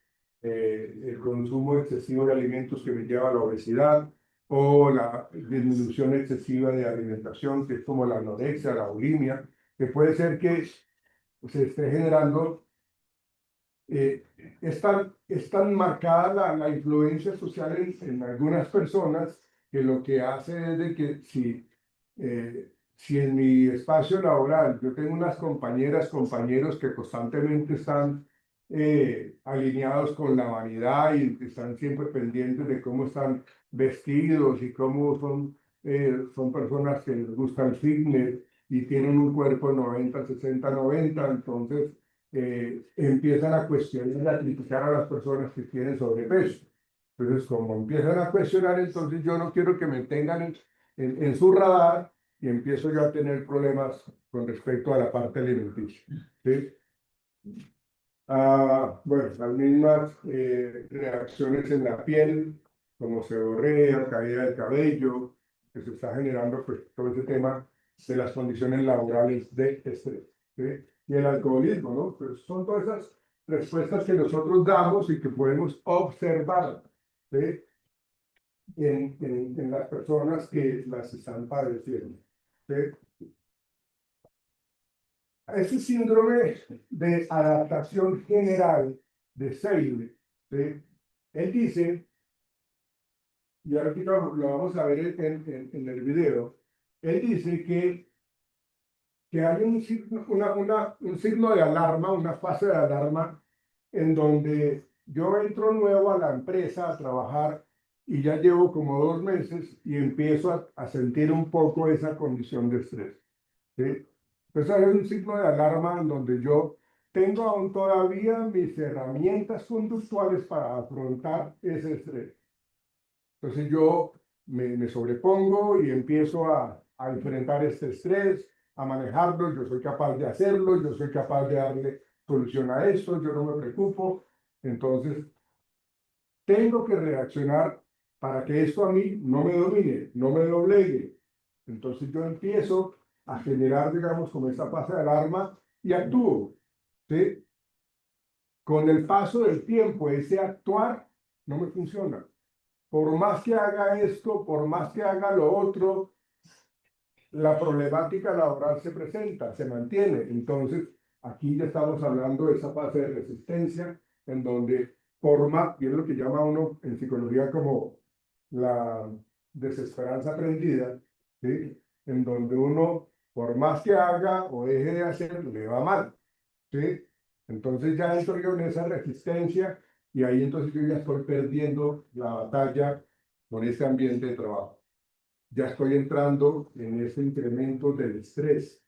el consumo excesivo de alimentos que me lleva a la obesidad o la disminución excesiva de alimentación, que es como la anorexia, la bulimia, que puede ser que se esté generando. Es tan marcada la influencia social en algunas personas que lo que hace es de que si en mi espacio laboral yo tengo unas compañeras, compañeros que constantemente están alineados con la vanidad y que están siempre pendientes de cómo están vestidos y cómo son personas que les gusta el fitness y tienen un cuerpo 90, 60, 90, entonces empiezan a cuestionar y a criticar a las personas que tienen sobrepeso. Entonces, como empiezan a cuestionar, entonces yo no quiero que me tengan en su radar y empiezo yo a tener problemas con respecto a la parte alimenticia. ¿Sí? Bueno, las mismas reacciones en la piel, como seborrea, caída del cabello, que se está generando pues, todo ese tema de las condiciones laborales de estrés. ¿Sí? Y el alcoholismo, ¿no? Pues son todas esas respuestas que nosotros damos y que podemos observar, ¿sí? En las personas que las están padeciendo. ¿Sí? Ese síndrome de adaptación general de Seidel, ¿sí? Él dice y ahora aquí lo vamos a ver en el video, él dice que hay un signo de alarma, una fase de alarma, en donde yo entro nuevo a la empresa a trabajar y ya llevo como 2 meses y empiezo a sentir un poco esa condición de estrés. ¿Sí? Entonces hay un signo de alarma en donde yo tengo aún todavía mis herramientas conductuales para afrontar ese estrés. Entonces yo me sobrepongo y empiezo a enfrentar este estrés, a manejarlo, yo soy capaz de hacerlo, yo soy capaz de darle solución a esto, yo no me preocupo. Entonces tengo que reaccionar para que esto a mí no me domine, no me doblegue. Entonces yo empiezo a generar, digamos, como esta fase de alarma y actúo. ¿Sí? Con el paso del tiempo, ese actuar no me funciona. Por más que haga esto, por más que haga lo otro, la problemática laboral se presenta, se mantiene. Entonces, aquí ya estamos hablando de esa fase de resistencia, en donde por más, y es lo que llama uno en psicología como la desesperanza aprendida, ¿sí? En donde uno, por más que haga o deje de hacer, le va mal. ¿Sí? Entonces ya entro yo en esa resistencia y ahí entonces yo ya estoy perdiendo la batalla con ese ambiente de trabajo. Ya estoy entrando en ese incremento del estrés.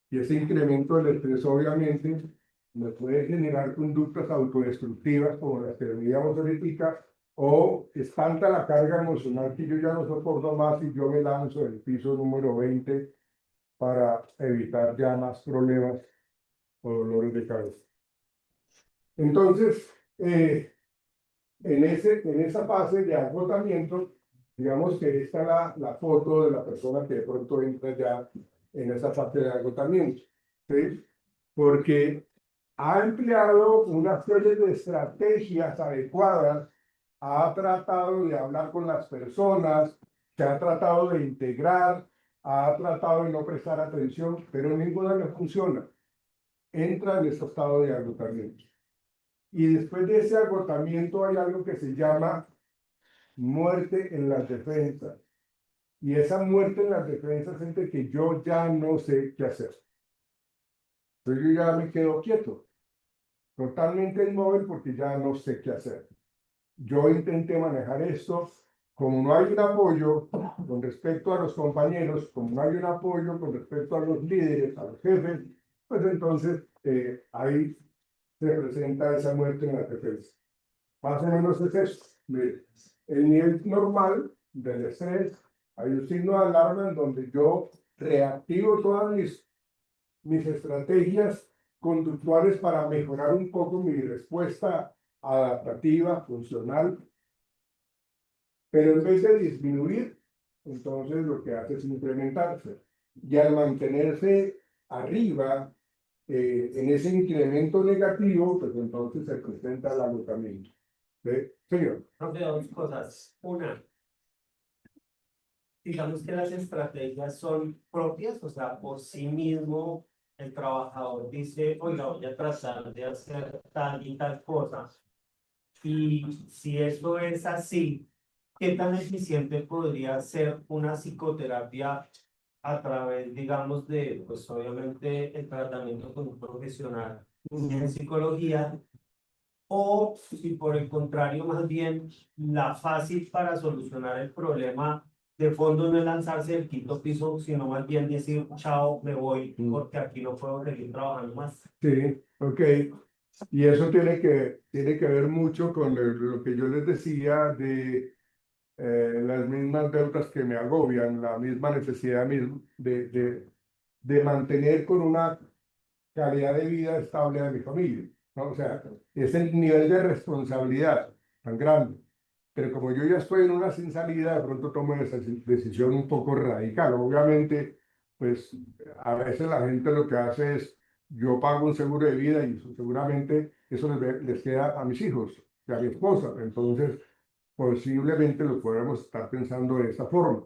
Y ese incremento del estrés obviamente me puede generar conductas autodestructivas como las que veíamos ahorita, o es tanta la carga emocional que yo ya no soporto más y yo me lanzo del piso número 20 para evitar ya más problemas o dolores de cabeza. Entonces, en esa fase de agotamiento, digamos que esta es la foto de la persona que de pronto entra ya en esa fase de agotamiento, ¿sí? Porque ha empleado una serie de estrategias adecuadas, ha tratado de hablar con las personas, se ha tratado de integrar, ha tratado de no prestar atención, pero ninguna le funciona. Entra en ese estado de agotamiento. Y después de ese agotamiento hay algo que se llama muerte en las defensas. Y esa muerte en las defensas es de que yo ya no sé qué hacer. Entonces yo ya me quedo quieto, totalmente inmóvil porque ya no sé qué hacer. Yo intenté manejar esto, como no hay un apoyo con respecto a los compañeros, como no hay un apoyo con respecto a los líderes, a los jefes, pues entonces ahí se presenta esa muerte en las defensas. Más o menos es eso. Mire, el nivel normal del estrés, hay un signo de alarma en donde yo reactivo todas mis estrategias conductuales para mejorar un poco mi respuesta adaptativa, funcional, pero en vez de disminuir, entonces lo que hace es incrementarse. Y al mantenerse arriba, en ese incremento negativo, pues entonces se presenta el agotamiento. ¿Sí? Señor. Profe, dos cosas. Una, digamos que las estrategias son propias, o sea, por sí mismo el trabajador dice, oiga, voy a tratar de hacer tal y tal cosa. Y si eso es así, ¿qué tan eficiente podría ser una psicoterapia a través, digamos, de, pues obviamente, el tratamiento con un profesional en psicología? O si por el contrario, más bien, la fácil para solucionar el problema de fondo no es lanzarse del quinto piso, sino más bien decir, chao, me voy, porque aquí no puedo seguir trabajando más. Sí, ok. Y eso tiene que ver mucho con lo que yo les decía de las mismas deudas que me agobian, la misma necesidad de mantener con una calidad de vida estable a mi familia, ¿no? O sea, es el nivel de responsabilidad tan grande. Pero como yo ya estoy en una sin salida, de pronto tomo esa decisión un poco radical. Obviamente, pues a veces la gente lo que hace es, yo pago un seguro de vida y seguramente eso les queda a mis hijos y a mi esposa. Entonces, posiblemente lo podemos estar pensando de esa forma.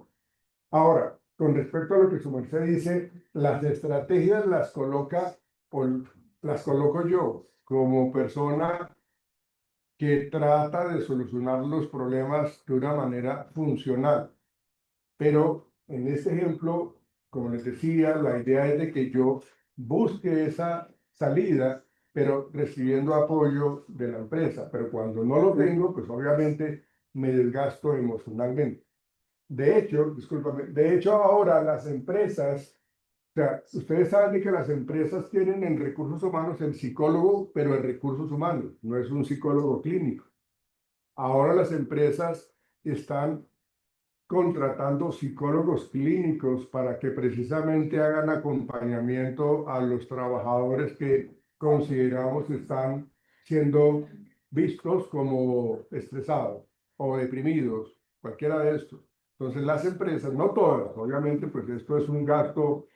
Ahora, con respecto a lo que su merced dice, las estrategias las coloco yo como persona que trata de solucionar los problemas de una manera funcional. Pero en este ejemplo, como les decía, la idea es de que yo busque esa salida, pero recibiendo apoyo de la empresa. Pero cuando no lo tengo, pues obviamente me desgasto emocionalmente. De hecho, discúlpame, de hecho ahora las empresas, o sea, ustedes saben de que las empresas tienen en recursos humanos el psicólogo, pero en recursos humanos, no es un psicólogo clínico. Ahora las empresas están contratando psicólogos clínicos para que precisamente hagan acompañamiento a los trabajadores que consideramos están siendo vistos como estresados o deprimidos, cualquiera de estos. Entonces las empresas, no todas, obviamente, pues esto es un gasto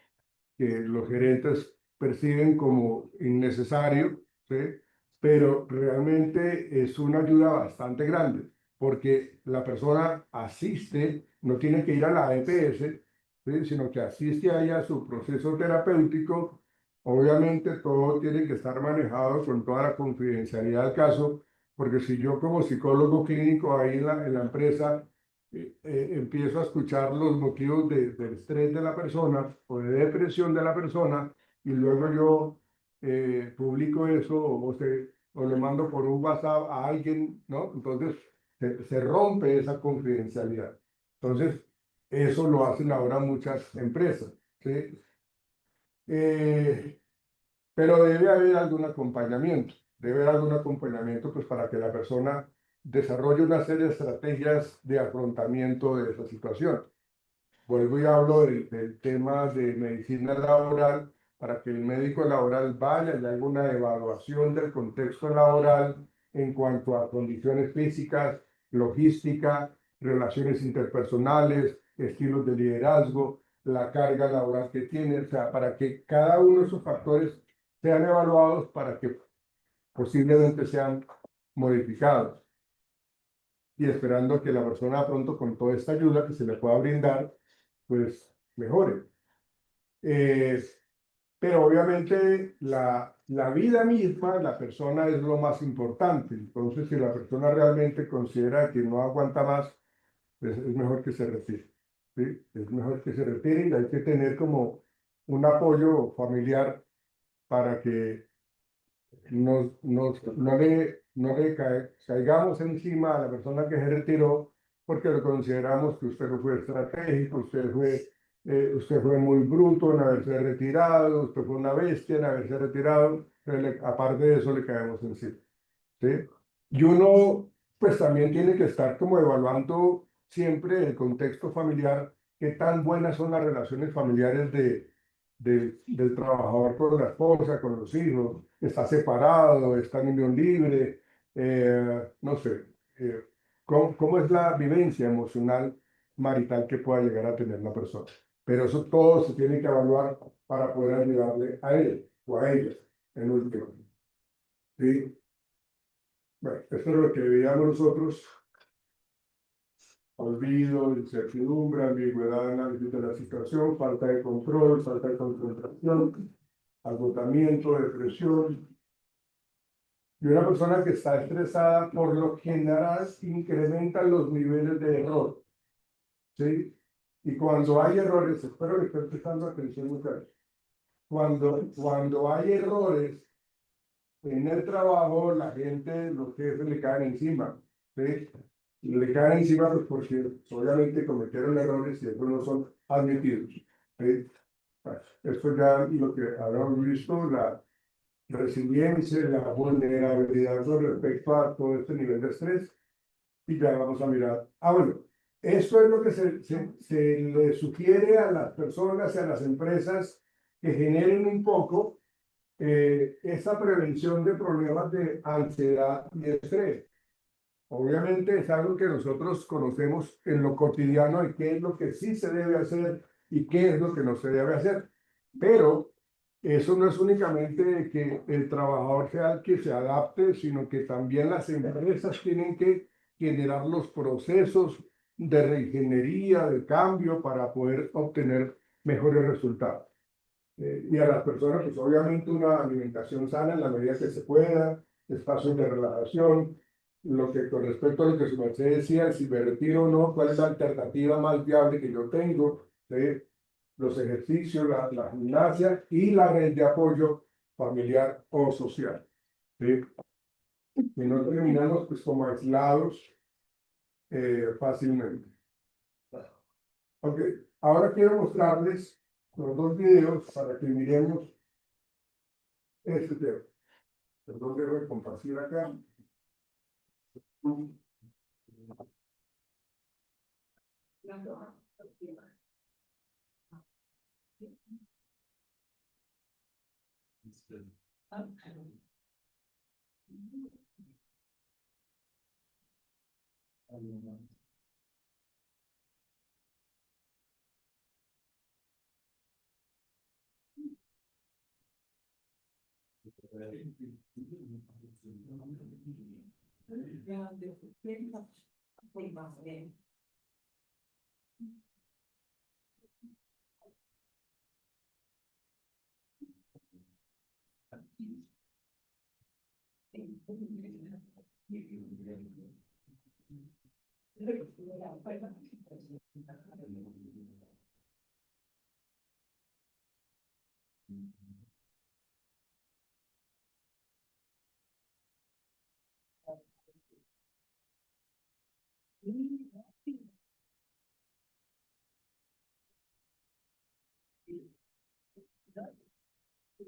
que los gerentes perciben como innecesario, ¿sí? Pero realmente es una ayuda bastante grande, porque la persona asiste, no tiene que ir a la EPS, ¿sí? Sino que asiste ahí a su proceso terapéutico. Obviamente todo tiene que estar manejado con toda la confidencialidad del caso, porque si yo como psicólogo clínico ahí en la empresa empiezo a escuchar los motivos del estrés de la persona o de depresión de la persona y luego yo publico eso o le mando por un WhatsApp a alguien, ¿no? Entonces se rompe esa confidencialidad. Entonces, eso lo hacen ahora muchas empresas, ¿sí? Eh, pero debe haber algún acompañamiento pues para que la persona desarrolle una serie de estrategias de afrontamiento de esa situación. Vuelvo y hablo del tema de medicina laboral para que el médico laboral vaya y haga una evaluación del contexto laboral en cuanto a condiciones físicas, logística, relaciones interpersonales, estilos de liderazgo, la carga laboral que tiene, o sea, para que cada uno de esos factores sean evaluados para que posiblemente sean modificados y esperando que la persona pronto con toda esta ayuda que se le pueda brindar, pues mejore. Eh, pero obviamente la vida misma, la persona es lo más importante. Entonces, si la persona realmente considera que no aguanta más, pues es mejor que se retire. ¿Sí? Es mejor que se retire y hay que tener como un apoyo familiar para que no le caigamos encima a la persona que se retiró porque lo consideramos que usted no fue estratégico, usted fue muy bruto en haberse retirado, usted fue una bestia en haberse retirado, pero aparte de eso le caemos encima, ¿sí? Y uno pues también tiene que estar como evaluando siempre el contexto familiar, qué tan buenas son las relaciones familiares del trabajador con la esposa, con los hijos, está separado, está en unión libre, no sé, eh, cómo es la vivencia emocional marital que pueda llegar a tener la persona. Pero eso todo se tiene que evaluar para poder ayudarle a él o a ella en último. ¿Sí? Bueno, esto es lo que veíamos nosotros. Olvido, incertidumbre, ambigüedad, análisis de la situación, falta de control, falta de concentración, agotamiento, depresión. Y una persona que está estresada, por lo general, incrementa los niveles de error. ¿Sí? Y cuando hay errores, espero que estén prestando atención muchachos. Cuando hay errores en el trabajo, la gente, los jefes le caen encima. ¿Sí? Le caen encima pues, porque obviamente cometieron errores y después no son admitidos. ¿Sí? Bueno, esto ya lo que habíamos visto, la resiliencia, la vulnerabilidad con respecto a todo este nivel de estrés. Y ya vamos a mirar. Bueno, esto es lo que se le sugiere a las personas y a las empresas que generen un poco esa prevención de problemas de ansiedad y estrés. Obviamente es algo que nosotros conocemos en lo cotidiano y qué es lo que sí se debe hacer y qué es lo que no se debe hacer. Pero eso no es únicamente que el trabajador sea el que se adapte, sino que también las empresas tienen que generar los procesos de reingeniería, de cambio para poder obtener mejores resultados. Y a las personas, pues obviamente una alimentación sana en la medida que se pueda, espacios de relajación, lo que con respecto a lo que su merced decía, si me retiro o no, cuál es la alternativa más viable que yo tengo de los ejercicios, la gimnasia y la red de apoyo familiar o social. ¿Sí? Y no terminamos pues como aislados fácilmente. Ok, ahora quiero mostrarles los dos videos para que miremos este tema. Perdón, debo compartir acá.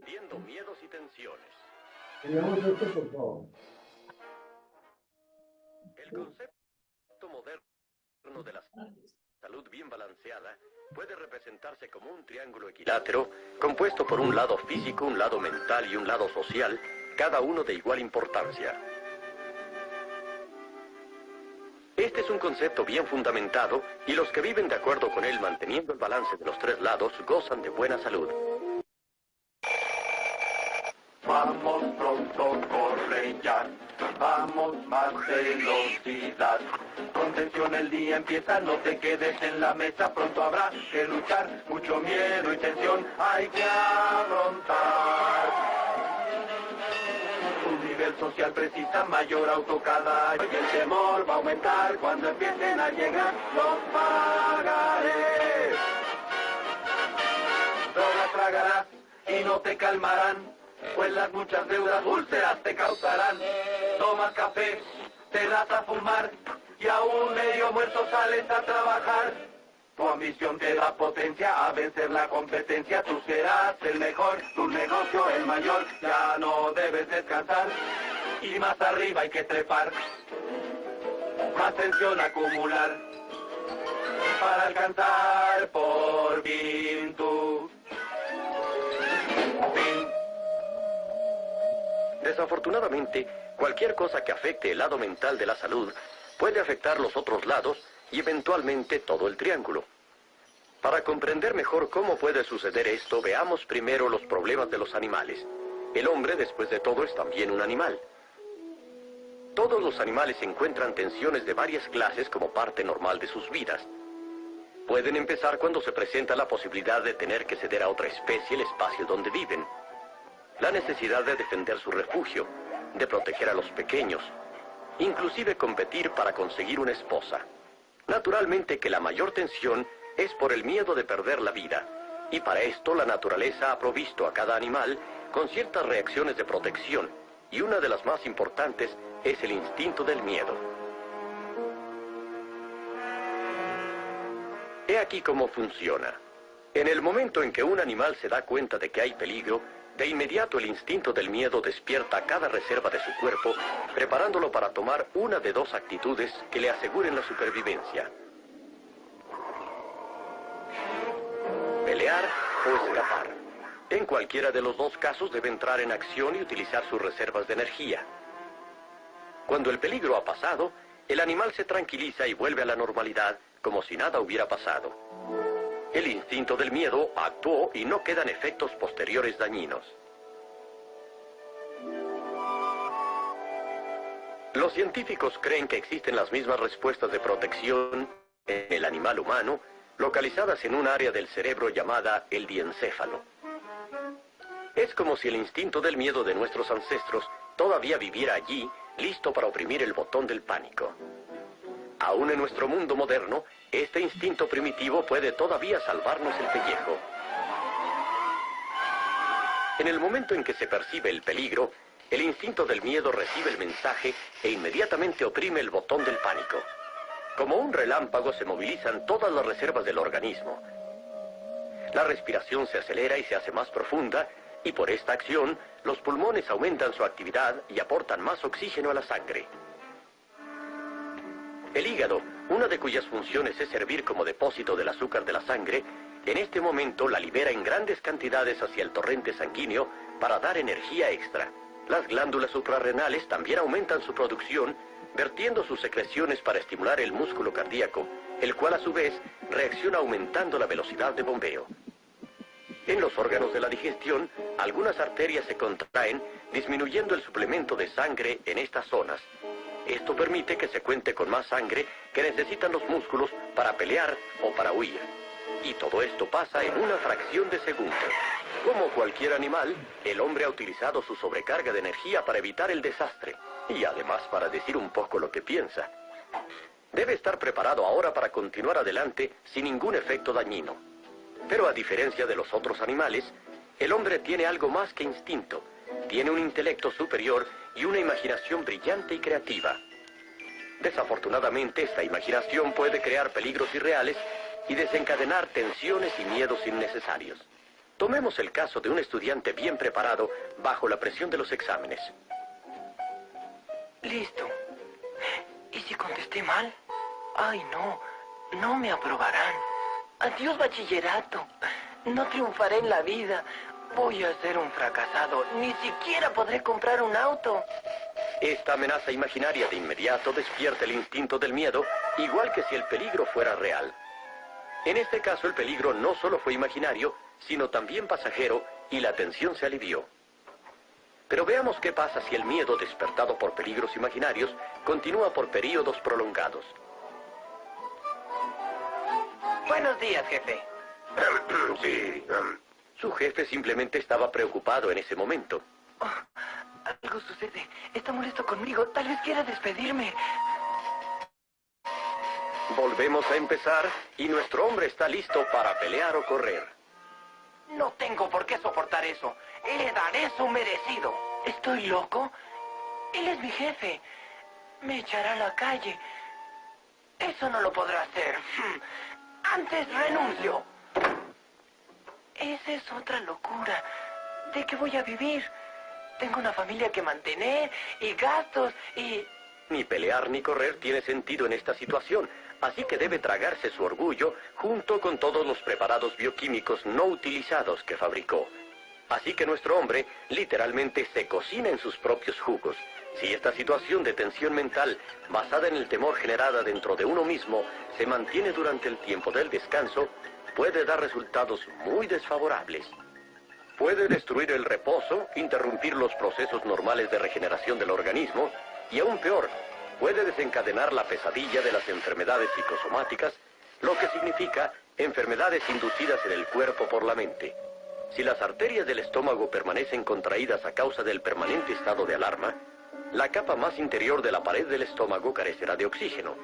Viendo miedos y tensiones. Veamos esto, por favor. El concepto moderno de la salud bien balanceada puede representarse como un triángulo equilátero compuesto por un lado físico, un lado mental y un lado social, cada uno de igual importancia. Este es un concepto bien fundamentado y los que viven de acuerdo con él manteniendo el balance de los tres lados gozan de buena salud. Vamos pronto, corre ya, vamos más velocidad. Con tensión el día empieza, no te quedes en la mesa, pronto habrá que luchar, mucho miedo y tensión hay que afrontar. Un nivel social precisa mayor auto cada año y el temor va a aumentar cuando empiecen a llegar los pagarés. Drogas tragarás y no te calmarán, pues las muchas deudas úlceras te causarán. Tomas café, te das a fumar y aún medio muerto sales a trabajar. Tu ambición te da potencia a vencer la competencia. Tú serás el mejor, tu negocio el mayor. Ya no debes descansar y más arriba hay que trepar. Más tensión acumular para alcanzar por fin tu fin. Desafortunadamente, cualquier cosa que afecte el lado mental de la salud puede afectar los otros lados y eventualmente todo el triángulo. Para comprender mejor cómo puede suceder esto, veamos primero los problemas de los animales. El hombre, después de todo, es también un animal. Todos los animales encuentran tensiones de varias clases como parte normal de sus vidas. Pueden empezar cuando se presenta la posibilidad de tener que ceder a otra especie el espacio donde viven. La necesidad de defender su refugio, de proteger a los pequeños, inclusive competir para conseguir una esposa. Naturalmente que la mayor tensión es por el miedo de perder la vida, y para esto la naturaleza ha provisto a cada animal con ciertas reacciones de protección, y una de las más importantes es el instinto del miedo. He aquí cómo funciona. En el momento en que un animal se da cuenta de que hay peligro, de inmediato el instinto del miedo despierta cada reserva de su cuerpo, preparándolo para tomar una de dos actitudes que le aseguren la supervivencia: pelear o escapar. En cualquiera de los dos casos debe entrar en acción y utilizar sus reservas de energía. Cuando el peligro ha pasado, el animal se tranquiliza y vuelve a la normalidad, como si nada hubiera pasado. El instinto del miedo actuó y no quedan efectos posteriores dañinos. Los científicos creen que existen las mismas respuestas de protección en el animal humano, localizadas en un área del cerebro llamada el diencéfalo. Es como si el instinto del miedo de nuestros ancestros todavía viviera allí, listo para oprimir el botón del pánico. Aún en nuestro mundo moderno, este instinto primitivo puede todavía salvarnos el pellejo. En el momento en que se percibe el peligro, el instinto del miedo recibe el mensaje e inmediatamente oprime el botón del pánico. Como un relámpago se movilizan todas las reservas del organismo. La respiración se acelera y se hace más profunda, y por esta acción, los pulmones aumentan su actividad y aportan más oxígeno a la sangre. El hígado, una de cuyas funciones es servir como depósito del azúcar de la sangre, en este momento la libera en grandes cantidades hacia el torrente sanguíneo para dar energía extra. Las glándulas suprarrenales también aumentan su producción, vertiendo sus secreciones para estimular el músculo cardíaco, el cual a su vez reacciona aumentando la velocidad de bombeo. En los órganos de la digestión, algunas arterias se contraen, disminuyendo el suplemento de sangre en estas zonas. Esto permite que se cuente con más sangre que necesitan los músculos para pelear o para huir. Y todo esto pasa en una fracción de segundo. Como cualquier animal, el hombre ha utilizado su sobrecarga de energía para evitar el desastre y además para decir un poco lo que piensa. Debe estar preparado ahora para continuar adelante sin ningún efecto dañino. Pero a diferencia de los otros animales, el hombre tiene algo más que instinto. Tiene un intelecto superior y una imaginación brillante y creativa. Desafortunadamente, esta imaginación puede crear peligros irreales y desencadenar tensiones y miedos innecesarios. Tomemos el caso de un estudiante bien preparado bajo la presión de los exámenes. Listo. ¿Y si contesté mal? Ay, no. No me aprobarán. Adiós, bachillerato. No triunfaré en la vida. Voy a ser un fracasado. Ni siquiera podré comprar un auto. Esta amenaza imaginaria de inmediato despierta el instinto del miedo, igual que si el peligro fuera real. En este caso, el peligro no solo fue imaginario, sino también pasajero, y la tensión se alivió. Pero veamos qué pasa si el miedo despertado por peligros imaginarios continúa por períodos prolongados. Buenos días, jefe. Sí. Su jefe simplemente estaba preocupado en ese momento. Oh, algo sucede. Está molesto conmigo. Tal vez quiera despedirme. Volvemos a empezar y nuestro hombre está listo para pelear o correr. No tengo por qué soportar eso. Le daré su merecido. ¿Estoy loco? Él es mi jefe. Me echará a la calle. Eso no lo podrá hacer. Antes renuncio. Esa es otra locura. ¿De qué voy a vivir? Tengo una familia que mantener y gastos y... Ni pelear ni correr tiene sentido en esta situación, así que debe tragarse su orgullo junto con todos los preparados bioquímicos no utilizados que fabricó. Así que nuestro hombre literalmente se cocina en sus propios jugos. Si esta situación de tensión mental, basada en el temor generada dentro de uno mismo, se mantiene durante el tiempo del descanso, puede dar resultados muy desfavorables. Puede destruir el reposo, interrumpir los procesos normales de regeneración del organismo, y aún peor, puede desencadenar la pesadilla de las enfermedades psicosomáticas, lo que significa enfermedades inducidas en el cuerpo por la mente. Si las arterias del estómago permanecen contraídas a causa del permanente estado de alarma, la capa más interior de la pared del estómago carecerá de oxígeno.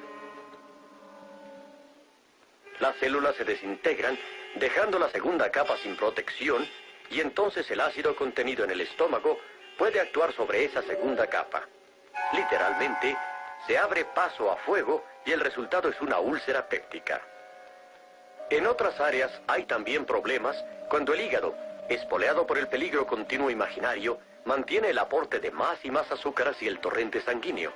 Las células se desintegran, dejando la segunda capa sin protección, y entonces el ácido contenido en el estómago puede actuar sobre esa segunda capa. Literalmente, se abre paso a fuego y el resultado es una úlcera péptica. En otras áreas hay también problemas cuando el hígado, espoleado por el peligro continuo imaginario, mantiene el aporte de más y más azúcar hacia el torrente sanguíneo.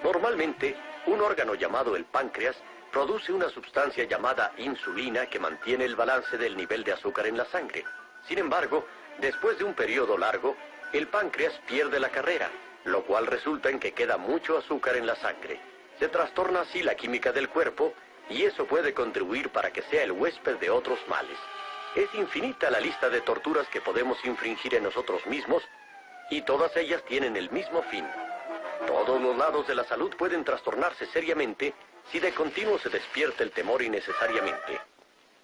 Normalmente, un órgano llamado el páncreas produce una sustancia llamada insulina que mantiene el balance del nivel de azúcar en la sangre. Sin embargo, después de un periodo largo, el páncreas pierde la carrera, lo cual resulta en que queda mucho azúcar en la sangre. Se trastorna así la química del cuerpo y eso puede contribuir para que sea el huésped de otros males. Es infinita la lista de torturas que podemos infringir en nosotros mismos y todas ellas tienen el mismo fin. Todos los lados de la salud pueden trastornarse seriamente si de continuo se despierta el temor innecesariamente.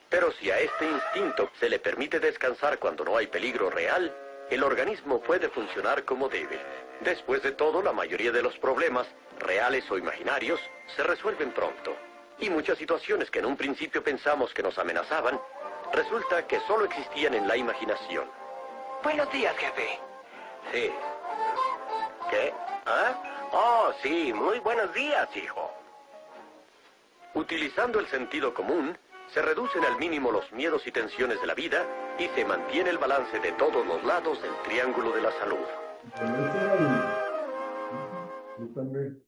Pero si a este instinto se le permite descansar cuando no hay peligro real, el organismo puede funcionar como debe. Después de todo, la mayoría de los problemas, reales o imaginarios, se resuelven pronto. Y muchas situaciones que en un principio pensamos que nos amenazaban, resulta que solo existían en la imaginación. Buenos días, jefe. Sí. ¿Qué? ¿Ah? Oh, sí, muy buenos días, hijo. Utilizando el sentido común, se reducen al mínimo los miedos y tensiones de la vida y se mantiene el balance de todos los lados del triángulo de la salud. Yo también.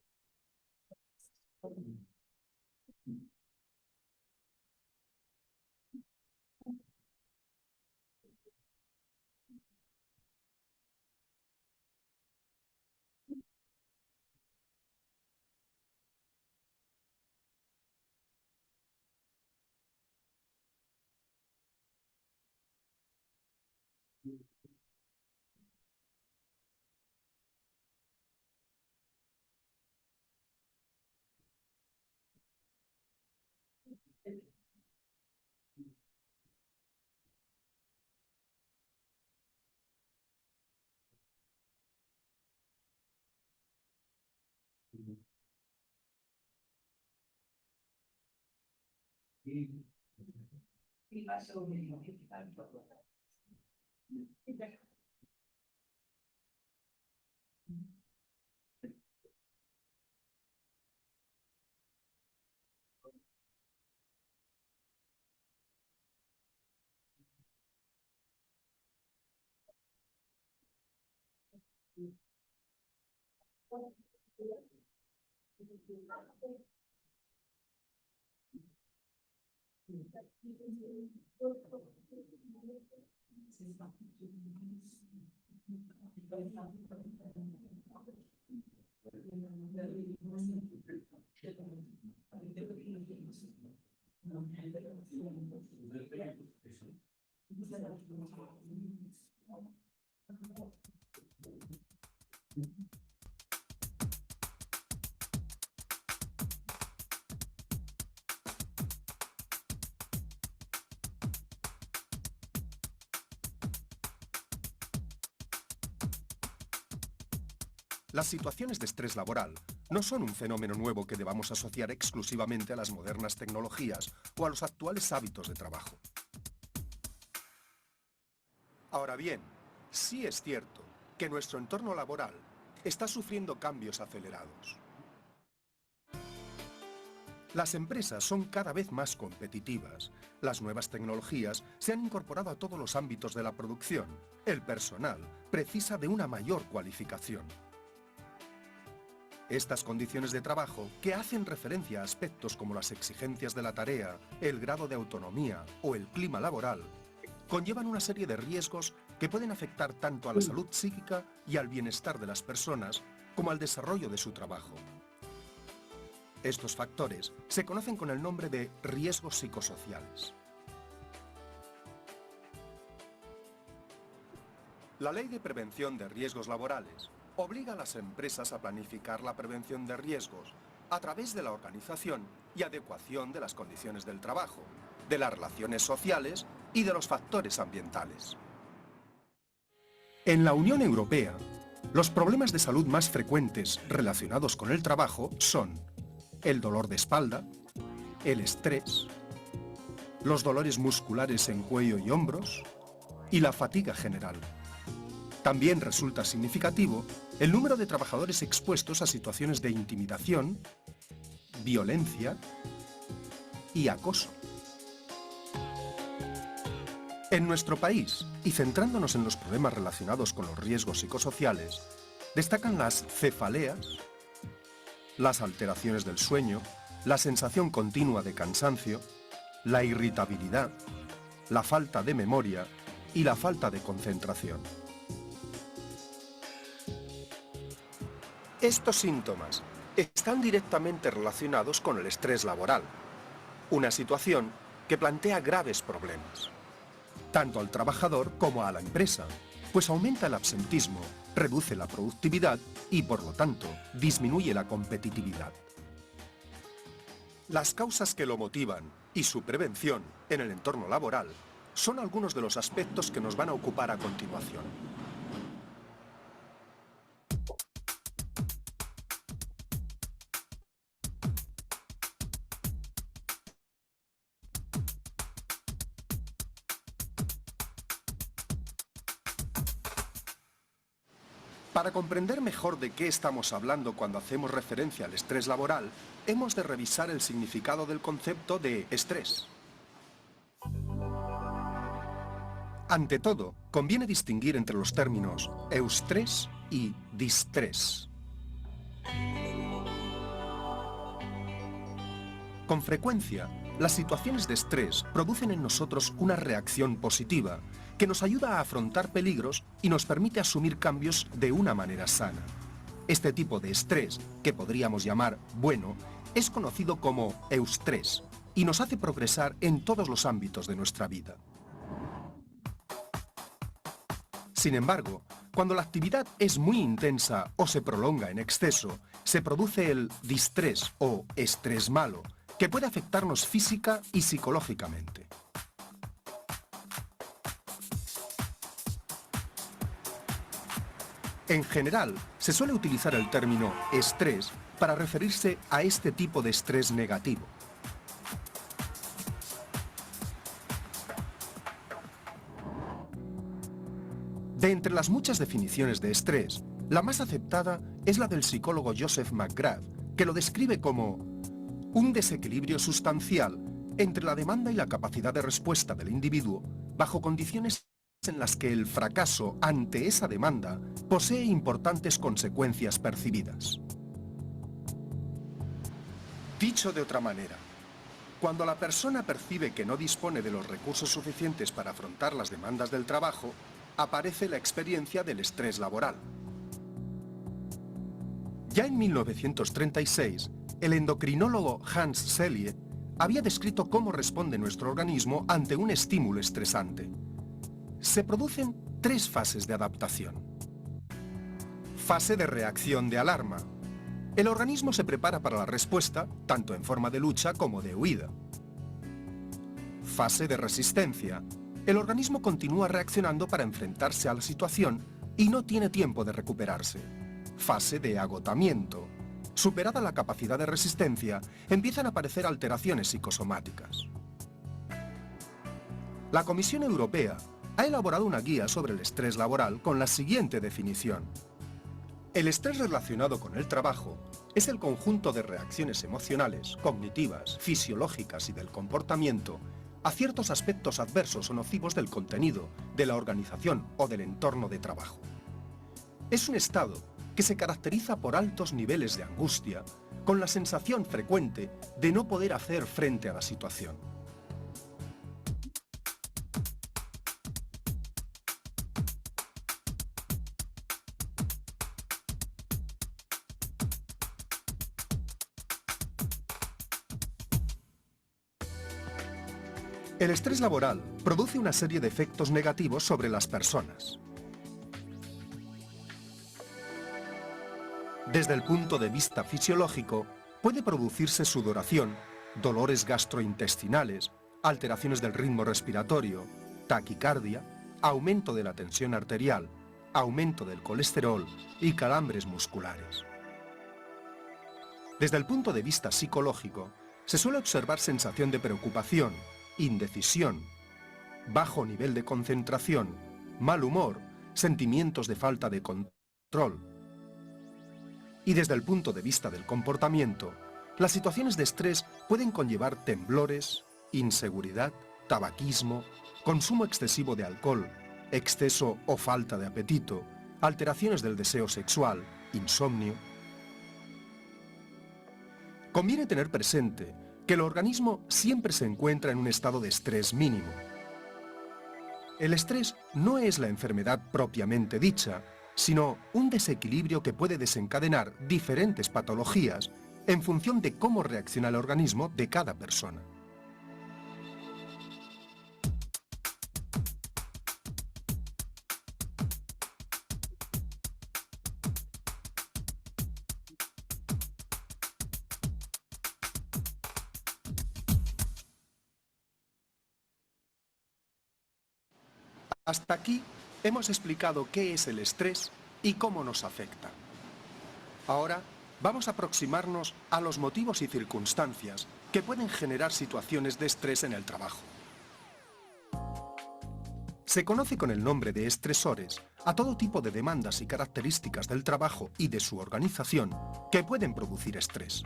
Las situaciones de estrés laboral no son un fenómeno nuevo que debamos asociar exclusivamente a las modernas tecnologías o a los actuales hábitos de trabajo. Ahora bien, sí es cierto que nuestro entorno laboral está sufriendo cambios acelerados. Las empresas son cada vez más competitivas. Las nuevas tecnologías se han incorporado a todos los ámbitos de la producción. El personal precisa de una mayor cualificación. Estas condiciones de trabajo, que hacen referencia a aspectos como las exigencias de la tarea, el grado de autonomía o el clima laboral, conllevan una serie de riesgos que pueden afectar tanto a la salud psíquica y al bienestar de las personas como al desarrollo de su trabajo. Estos factores se conocen con el nombre de riesgos psicosociales. La Ley de Prevención de Riesgos Laborales obliga a las empresas a planificar la prevención de riesgos a través de la organización y adecuación de las condiciones del trabajo, de las relaciones sociales y de los factores ambientales. En la Unión Europea, los problemas de salud más frecuentes relacionados con el trabajo son el dolor de espalda, el estrés, los dolores musculares en cuello y hombros y la fatiga general. También resulta significativo el número de trabajadores expuestos a situaciones de intimidación, violencia y acoso. En nuestro país, y centrándonos en los problemas relacionados con los riesgos psicosociales, destacan las cefaleas, las alteraciones del sueño, la sensación continua de cansancio, la irritabilidad, la falta de memoria y la falta de concentración. Estos síntomas están directamente relacionados con el estrés laboral, una situación que plantea graves problemas, tanto al trabajador como a la empresa, pues aumenta el absentismo, reduce la productividad y, por lo tanto, disminuye la competitividad. Las causas que lo motivan y su prevención en el entorno laboral son algunos de los aspectos que nos van a ocupar a continuación. Para comprender mejor de qué estamos hablando cuando hacemos referencia al estrés laboral, hemos de revisar el significado del concepto de estrés. Ante todo, conviene distinguir entre los términos eustrés y distrés. Con frecuencia, las situaciones de estrés producen en nosotros una reacción positiva que nos ayuda a afrontar peligros y nos permite asumir cambios de una manera sana. Este tipo de estrés, que podríamos llamar bueno, es conocido como eustrés y nos hace progresar en todos los ámbitos de nuestra vida. Sin embargo, cuando la actividad es muy intensa o se prolonga en exceso, se produce el distrés o estrés malo, que puede afectarnos física y psicológicamente. En general, se suele utilizar el término estrés para referirse a este tipo de estrés negativo. De entre las muchas definiciones de estrés, la más aceptada es la del psicólogo Joseph McGrath, que lo describe como un desequilibrio sustancial entre la demanda y la capacidad de respuesta del individuo bajo condiciones en las que el fracaso ante esa demanda posee importantes consecuencias percibidas. Dicho de otra manera, cuando la persona percibe que no dispone de los recursos suficientes para afrontar las demandas del trabajo, aparece la experiencia del estrés laboral. Ya en 1936, el endocrinólogo Hans Selye había descrito cómo responde nuestro organismo ante un estímulo estresante. Se producen 3 fases de adaptación. Fase de reacción de alarma. El organismo se prepara para la respuesta, tanto en forma de lucha como de huida. Fase de resistencia. El organismo continúa reaccionando para enfrentarse a la situación y no tiene tiempo de recuperarse. Fase de agotamiento. Superada la capacidad de resistencia, empiezan a aparecer alteraciones psicosomáticas. La Comisión Europea ha elaborado una guía sobre el estrés laboral con la siguiente definición. El estrés relacionado con el trabajo es el conjunto de reacciones emocionales, cognitivas, fisiológicas y del comportamiento a ciertos aspectos adversos o nocivos del contenido, de la organización o del entorno de trabajo. Es un estado que se caracteriza por altos niveles de angustia, con la sensación frecuente de no poder hacer frente a la situación. El estrés laboral produce una serie de efectos negativos sobre las personas. Desde el punto de vista fisiológico, puede producirse sudoración, dolores gastrointestinales, alteraciones del ritmo respiratorio, taquicardia, aumento de la tensión arterial, aumento del colesterol y calambres musculares. Desde el punto de vista psicológico, se suele observar sensación de preocupación, indecisión, bajo nivel de concentración, mal humor, sentimientos de falta de control. Y desde el punto de vista del comportamiento, las situaciones de estrés pueden conllevar temblores, inseguridad, tabaquismo, consumo excesivo de alcohol, exceso o falta de apetito, alteraciones del deseo sexual, insomnio. Conviene tener presente que el organismo siempre se encuentra en un estado de estrés mínimo. El estrés no es la enfermedad propiamente dicha, sino un desequilibrio que puede desencadenar diferentes patologías en función de cómo reacciona el organismo de cada persona. Hasta aquí hemos explicado qué es el estrés y cómo nos afecta. Ahora vamos a aproximarnos a los motivos y circunstancias que pueden generar situaciones de estrés en el trabajo. Se conoce con el nombre de estresores a todo tipo de demandas y características del trabajo y de su organización que pueden producir estrés.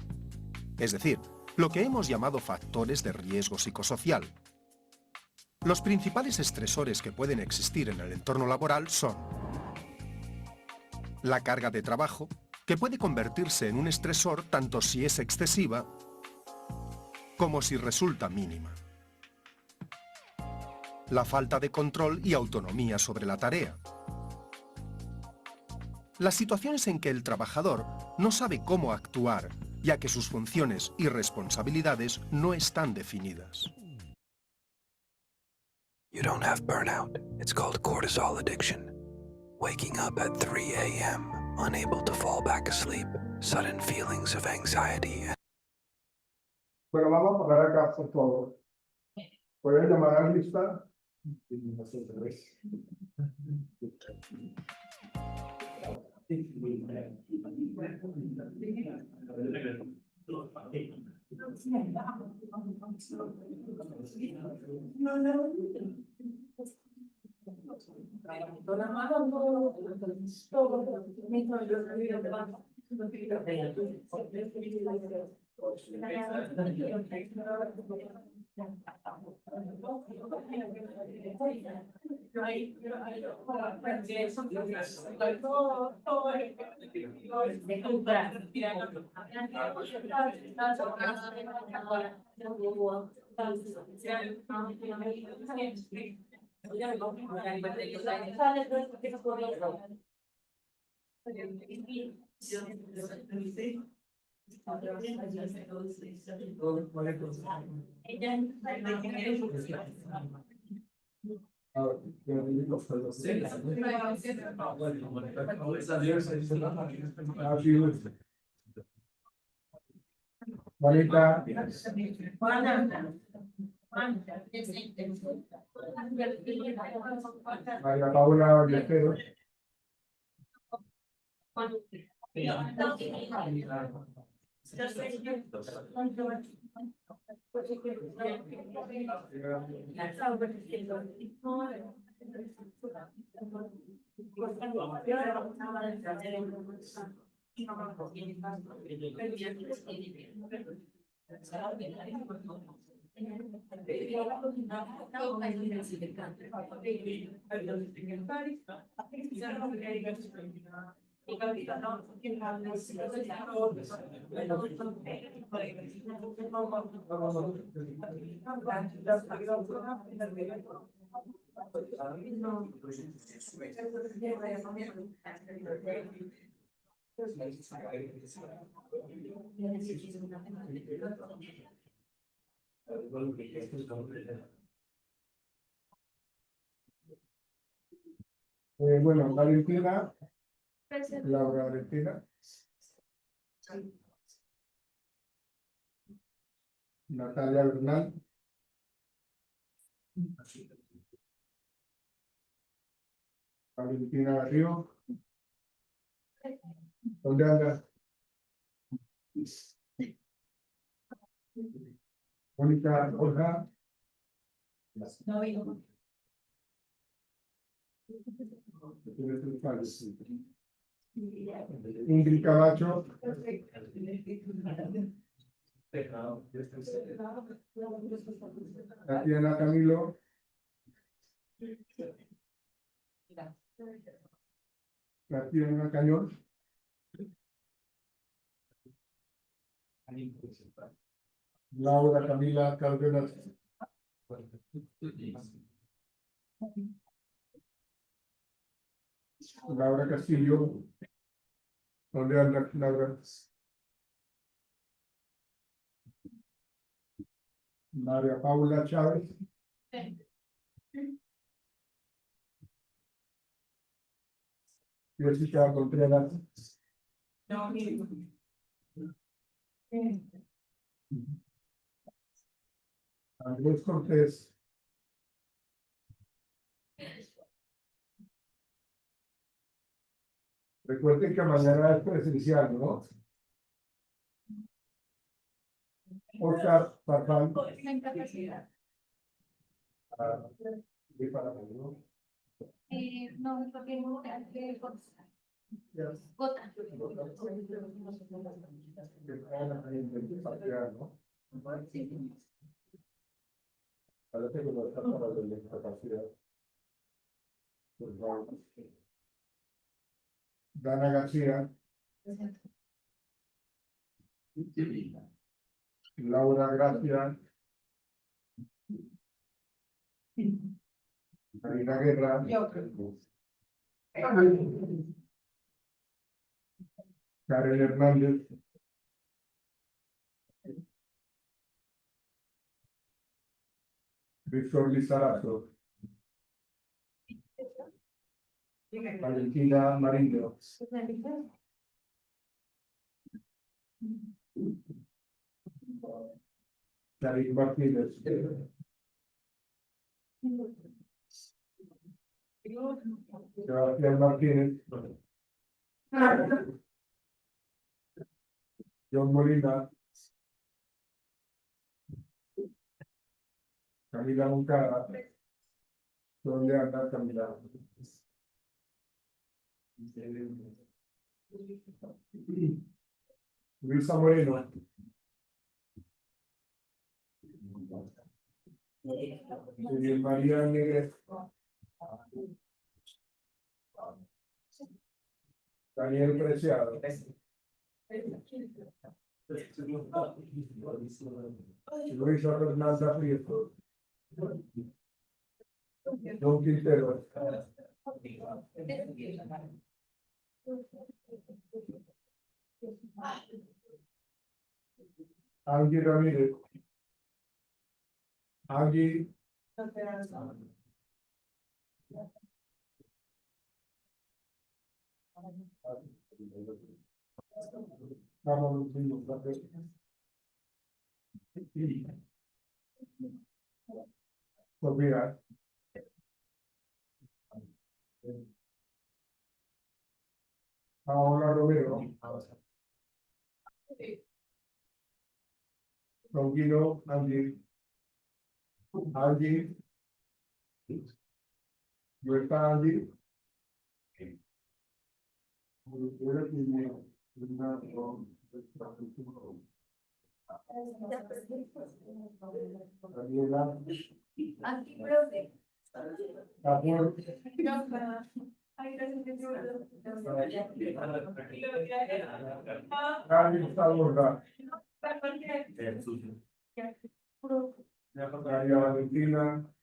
Es decir, lo que hemos llamado factores de riesgo psicosocial. Los principales estresores que pueden existir en el entorno laboral son la carga de trabajo, que puede convertirse en un estresor tanto si es excesiva como si resulta mínima. La falta de control y autonomía sobre la tarea. Las situaciones en que el trabajador no sabe cómo actuar, ya que sus funciones y responsabilidades no están definidas. You don't have burnout. It's called cortisol addiction. Waking up at 3 a.m., unable to fall back asleep, sudden feelings of anxiety. Bueno, vamos a parar acá, por favor. ¿Pueden llamar a lista? Juanita, María Paula Ballesteros, bueno, Valentina, Laura Valentina, Natalia Bernal, Valentina Barrio, ¿dónde anda? Mónica Orja, Ingrid Camacho, Tatiana Camilo, Tatiana Cañón, Laura Camila Cárdenas, Laura Castillo, ¿dónde anda Laura? María Paula Chávez, Jessica Contreras, Andrés Cortés, recuerden que mañana es presencial, ¿no? Oscar Farfán, de Panamá, ¿no? No, porque no que gota. Parece que no está para la discapacidad. Dana García, Laura Gracia, Marina Guerra, Karen Hernández, Víctor Lizarazo, Valentina Mariño, David Martínez, Sebastián Martínez, John Molina, Camila Moncada, ¿dónde anda Camila? Luisa Moreno, María Negret, Daniel Preciado, Luisa Fernanda Prieto, Don Quintero, Angie Ramírez, Angie vamos Sofía, Paola Romero, Longuino Angie, Angie, Huerta Angie, Daniela, Aquí, profe. Amor, Carlos Salorda, María Valentina,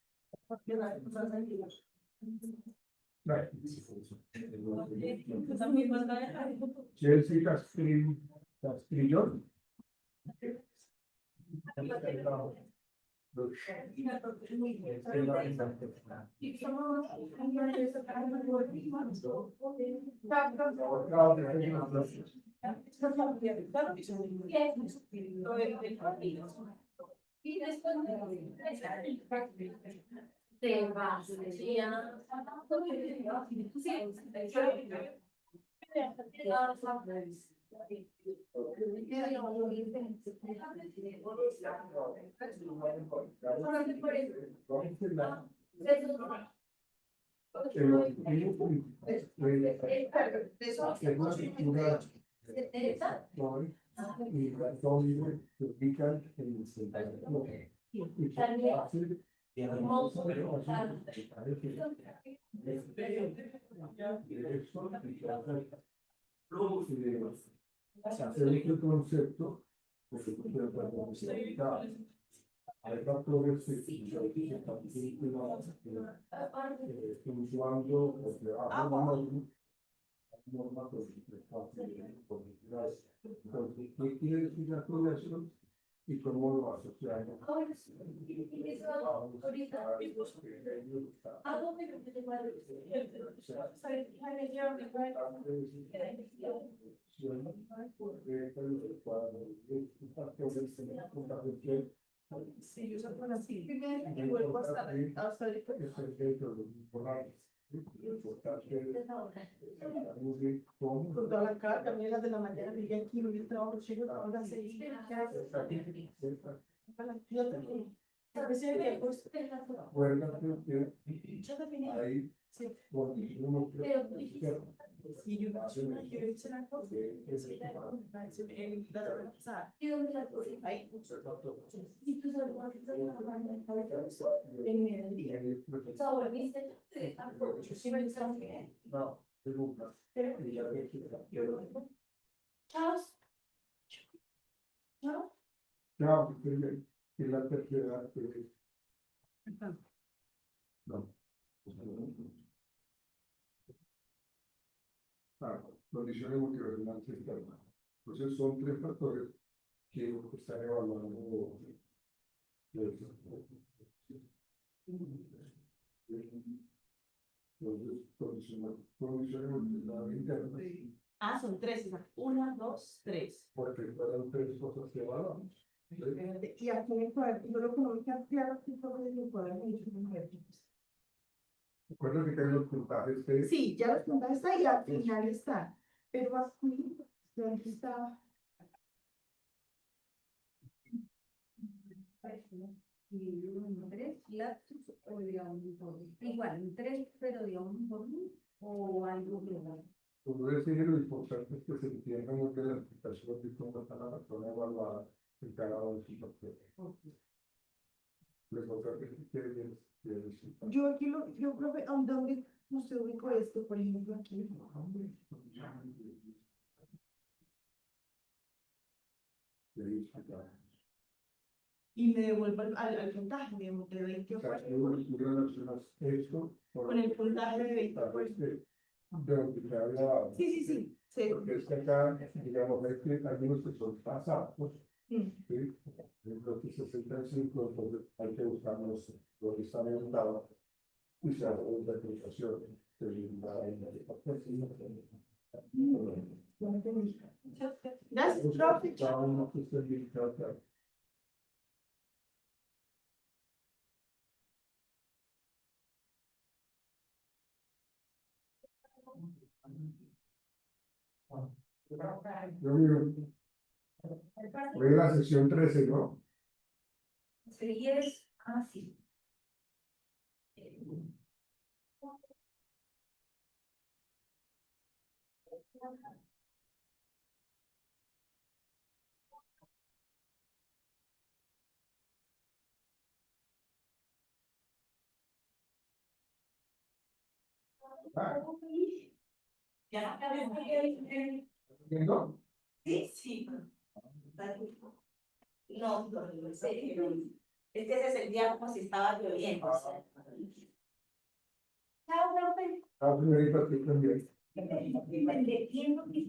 Chelsea Castrillo, Y después te vas, y católico que ubican en el centro. Este concepto hay factores que están vinculados puntuando los trabajos norma entonces, ¿qué quiere decir todo eso? ¿Y cómo lo asociamos? Sí, yo soy una así. Y vuelvo hasta ahorita. Con toda la carga, también las de la mañana, llegué aquí, me vi trabajo, llego a las 6. Yo también. Empecé de pues. Ahí Sí. Pero tú dijiste, Sí, yo hice la cosa. La semana pasada. ¿y dónde la puse? Ahí. Y tú sabes cuánto es la En el día. So, ¿viste? Sí, me gusta bien. No, nunca. Chao. Chao. Claro, que la tercera que no. Condiciones motivacionales externas. Entonces son tres factores que están evaluando. Entonces, condiciones motivacionales internas, Ah, son tres. Una, dos, tres. porque fueron tres cosas que evaluamos. ¿Sí? Y aquí en el cuaderno, yo lo que no me queda claro es que todo es el cuaderno y yo no me acuerdo. Recuerden que hay los puntajes que Sí, ya los puntajes está y al final está. Pero aquí, ¿dónde está? Dividido en tres lapsos o digamos igual en tres, pero digamos por uno o algo global. como decir, lo importante es que se entienda muy bien la explicación de cómo está la persona evaluada en cada uno de sus factores. Lo importante es que quede bien explicado. Yo aquí yo creo que ¿a dónde usted ubicó esto? Por ejemplo, aquí. Y me devuelvo al puntaje de 20 O sea, tú relacionas esto con el puntaje de 20. de donde se habla. Sí, sí, sí. Sí. Porque es que acá, digamos, hay que algunos que son pasados, Mm. ¿sí? Los que 65, entonces hay que buscar los que están orientados y se hace una aplicación de Gracias, profe. Yo miro, voy a la sesión 13, ¿no? Sí, es así. Ah, Ya, ¿no? sí, sí. No, no sé, este se sentía como si estaba lloviendo. Chao, profe. Ah, señorita, sí, también. Entiendo que